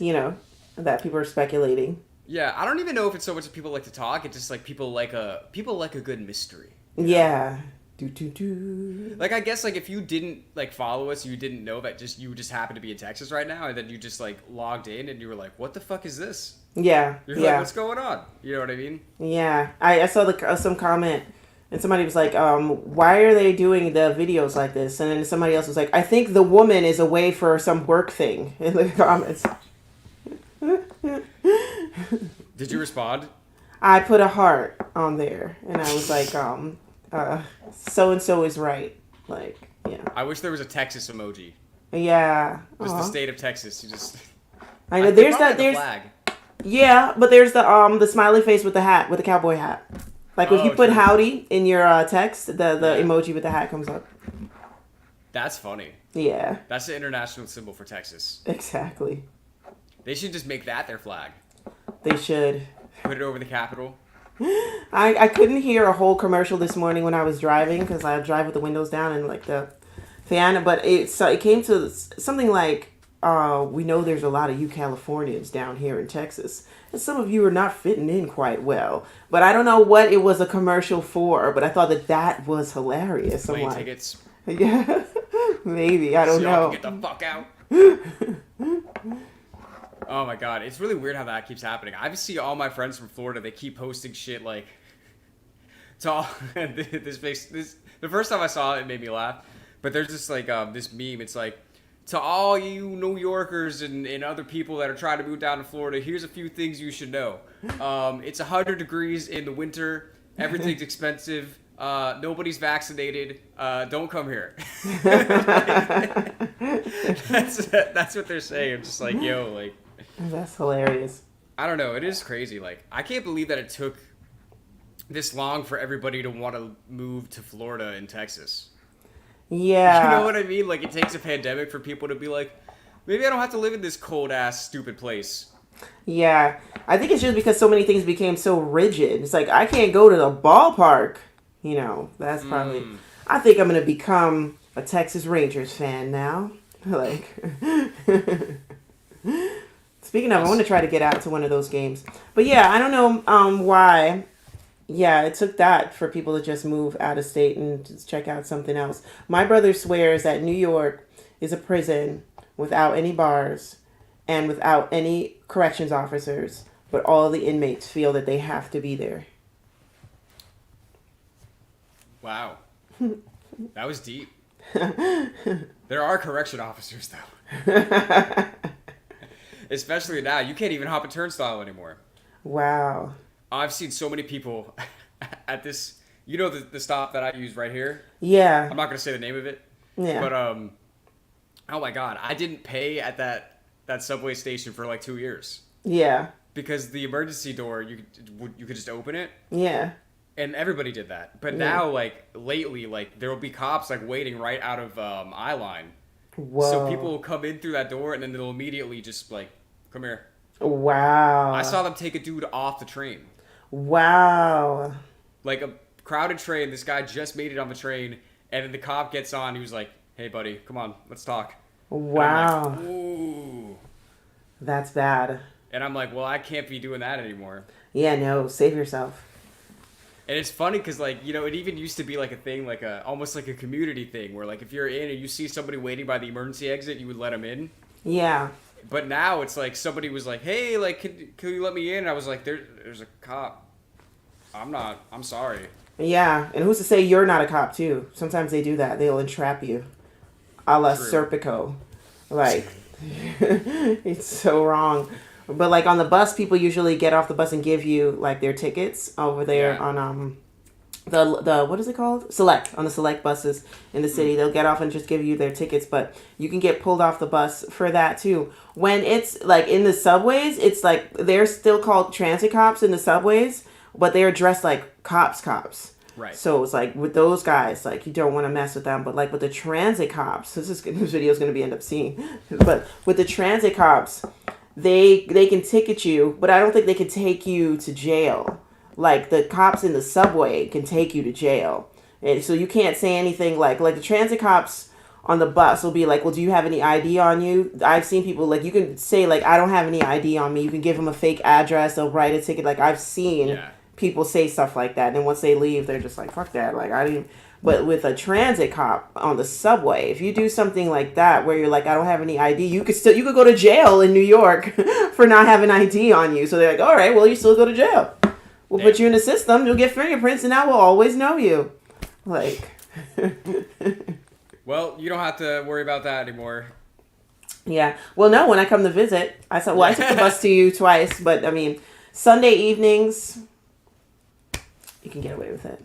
That people are speculating. Yeah, I don't even know if it's so much that people like to talk. It's just like people like a good mystery. Yeah. Do. Like I guess like if you didn't like follow us, you didn't know that you just happened to be in Texas right now, and then you just like logged in and you were like, "What the fuck is this?" Yeah. You're like, "What's going on?" You know what I mean? Yeah. I saw some comment, and somebody was like, "Why are they doing the videos like this?" And then somebody else was like, "I think the woman is away for some work thing." In the comments. Did you respond? I put a heart on there, and I was like, so and so is right. Like, yeah. I wish there was a Texas emoji. Yeah. Just the state of Texas. You just. I know there's the flag. Yeah, but there's the smiley face with the hat, with the cowboy hat. Like if you put true. howdy in your text, the emoji with the hat comes up. That's funny. Yeah. That's the international symbol for Texas. Exactly. They should just make that their flag. They should. Put it over the Capitol. I couldn't hear a whole commercial this morning when I was driving because I drive with the windows down and like the fan, but it came to something like, we know there's a lot of you Californians down here in Texas, and some of you are not fitting in quite well. But I don't know what it was a commercial for, but I thought that was hilarious. Plane tickets. Yeah, maybe. I don't so know. Y'all can get the fuck out. Oh my god, it's really weird how that keeps happening. I see all my friends from Florida, they keep posting shit like to all this the first time I saw it, it made me laugh. But there's just like this meme, it's like, to all you New Yorkers and other people that are trying to move down to Florida, here's a few things you should know. It's 100 degrees in the winter, everything's expensive, nobody's vaccinated, don't come here. That's what they're saying. I'm just like, yo, like, that's hilarious. I don't know. It is crazy. Like, I can't believe that it took this long for everybody to want to move to Florida and Texas. Yeah. You know what I mean? Like, it takes a pandemic for people to be like, maybe I don't have to live in this cold-ass, stupid place. Yeah. I think it's just because so many things became so rigid. It's like, I can't go to the ballpark. That's probably... I think I'm going to become a Texas Rangers fan now. Like... Speaking of, I want to try to get out to one of those games. But yeah, I don't know why. Yeah, it took that for people to just move out of state and just check out something else. My brother swears that New York is a prison without any bars and without any corrections officers, but all the inmates feel that they have to be there. Wow. That was deep. There are correction officers, though. Especially now, you can't even hop a turnstile anymore. Wow. I've seen so many people at this, the stop that I use right here? Yeah. I'm not going to say the name of it. Yeah. But, oh my God, I didn't pay at that subway station for like 2 years. Yeah. Because the emergency door, you could just open it. Yeah. And everybody did that. But now, like, lately, like, there will be cops, like, waiting right out of I-line. Whoa. So people will come in through that door, and then they'll immediately just, like, come here. Wow. I saw them take a dude off the train. Wow. Like, a crowded train, this guy just made it on the train, and then the cop gets on, he was like, hey, buddy, come on, let's talk. Wow. And I'm like, ooh. That's bad. And I'm like, well, I can't be doing that anymore. Yeah, no, save yourself. And it's funny because, like, it even used to be, like, a thing, like, almost like a community thing where, like, if you're in and you see somebody waiting by the emergency exit, you would let them in. Yeah. But now it's like somebody was like, "Hey, like, can you let me in?" And I was like, "There's a cop. I'm sorry." Yeah. And who's to say you're not a cop too? Sometimes they do that. They'll entrap you. A la True. Serpico. Like, it's so wrong. But like on the bus, people usually get off the bus and give you like their tickets over there Yeah. on the what is it called? Select, on the Select buses in the city. They'll get off and just give you their tickets, but you can get pulled off the bus for that too. When it's like in the subways, it's like they're still called transit cops in the subways, but they're dressed like cops. Right. So it's like with those guys, like you don't want to mess with them. But like with the transit cops, this video is going to be end up seeing. But with the transit cops, they can ticket you, but I don't think they can take you to jail. Like the cops in the subway can take you to jail, and so you can't say anything like the transit cops on the bus will be like, well, do you have any ID on you? I've seen people like you can say like I don't have any ID on me. You can give them a fake address. They'll write a ticket. Like I've seen people say stuff like that, and then once they leave, they're just like fuck that. Like I didn't. But with a transit cop on the subway, if you do something like that where you're like, I don't have any ID, you could go to jail in New York for not having ID on you. So they're like, all right, well, you still go to jail. We'll put you in the system. You'll get fingerprints, and now we'll always know you. Like, well, you don't have to worry about that anymore. Yeah. Well, no. When I come to visit, I took the bus to you twice, but I mean, Sunday evenings, you can get away with it.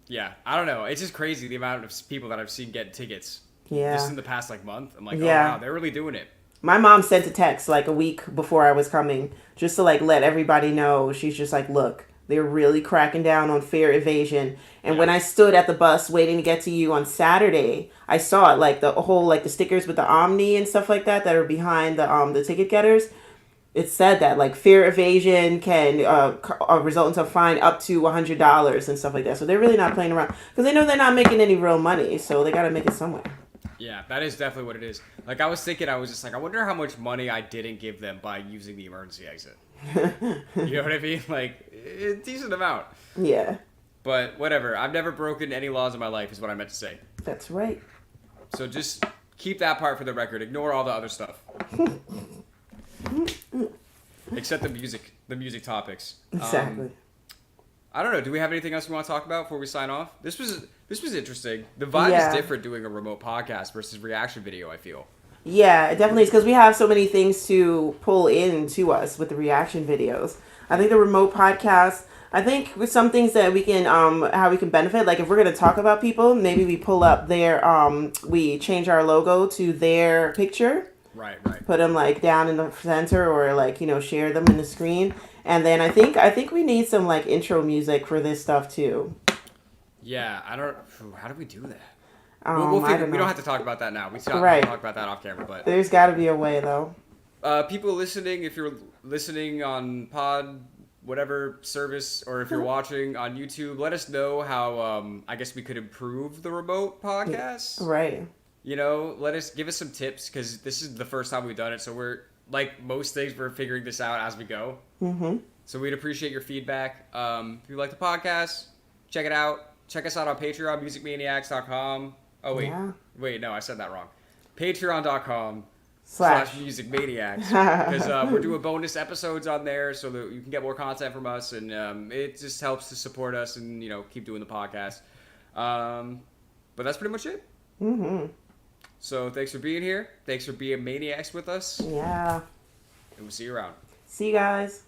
Yeah, I don't know. It's just crazy the amount of people that I've seen get tickets. Yeah. Just in the past like month, I'm like, oh wow, they're really doing it. My mom sent a text like a week before I was coming, just to like let everybody know. She's just like, look, they're really cracking down on fare evasion. And when I stood at the bus waiting to get to you on Saturday, I saw it, like the whole like the stickers with the Omni and stuff like that are behind the ticket getters. It said that like fare evasion can result into a fine up to $100 and stuff like that. So they're really not playing around because they know they're not making any real money. So they got to make it somewhere. Yeah, that is definitely what it is. Like I was thinking, I was just like, I wonder how much money I didn't give them by using the emergency exit. You know what I mean? Like a decent amount. Yeah. But whatever. I've never broken any laws in my life, is what I meant to say. That's right. So just keep that part for the record. Ignore all the other stuff. Except the music topics. Exactly. I don't know. Do we have anything else we want to talk about before we sign off? This was interesting. The vibe is different doing a remote podcast versus reaction video, I feel. Yeah, it definitely is because we have so many things to pull in to us with the reaction videos. I think the remote podcast, I think with some things that we can, how we can benefit, like if we're going to talk about people, maybe we pull up their, we change our logo to their picture. Right. Put them like down in the center or like, share them in the screen. And then I think we need some like intro music for this stuff too. Yeah, how do we do that? We'll figure, we don't have to talk about that now. We still have to talk about that off camera, but there's got to be a way though. People listening, if you're listening on Pod, whatever service, or if you're watching on YouTube, let us know how I guess we could improve the remote podcast. Right. Give us some tips because this is the first time we've done it, so we're like most things we're figuring this out as we go. Mm-hmm. So we'd appreciate your feedback. If you like the podcast, check it out. Check us out on Patreon, musicmaniacs.com. Oh, wait. Yeah. Wait, no, I said that wrong. Patreon.com/musicmaniacs. Because we're doing bonus episodes on there so that you can get more content from us. And it just helps to support us and, keep doing the podcast. But that's pretty much it. Mm-hmm. So thanks for being here. Thanks for being maniacs with us. Yeah. And we'll see you around. See you guys.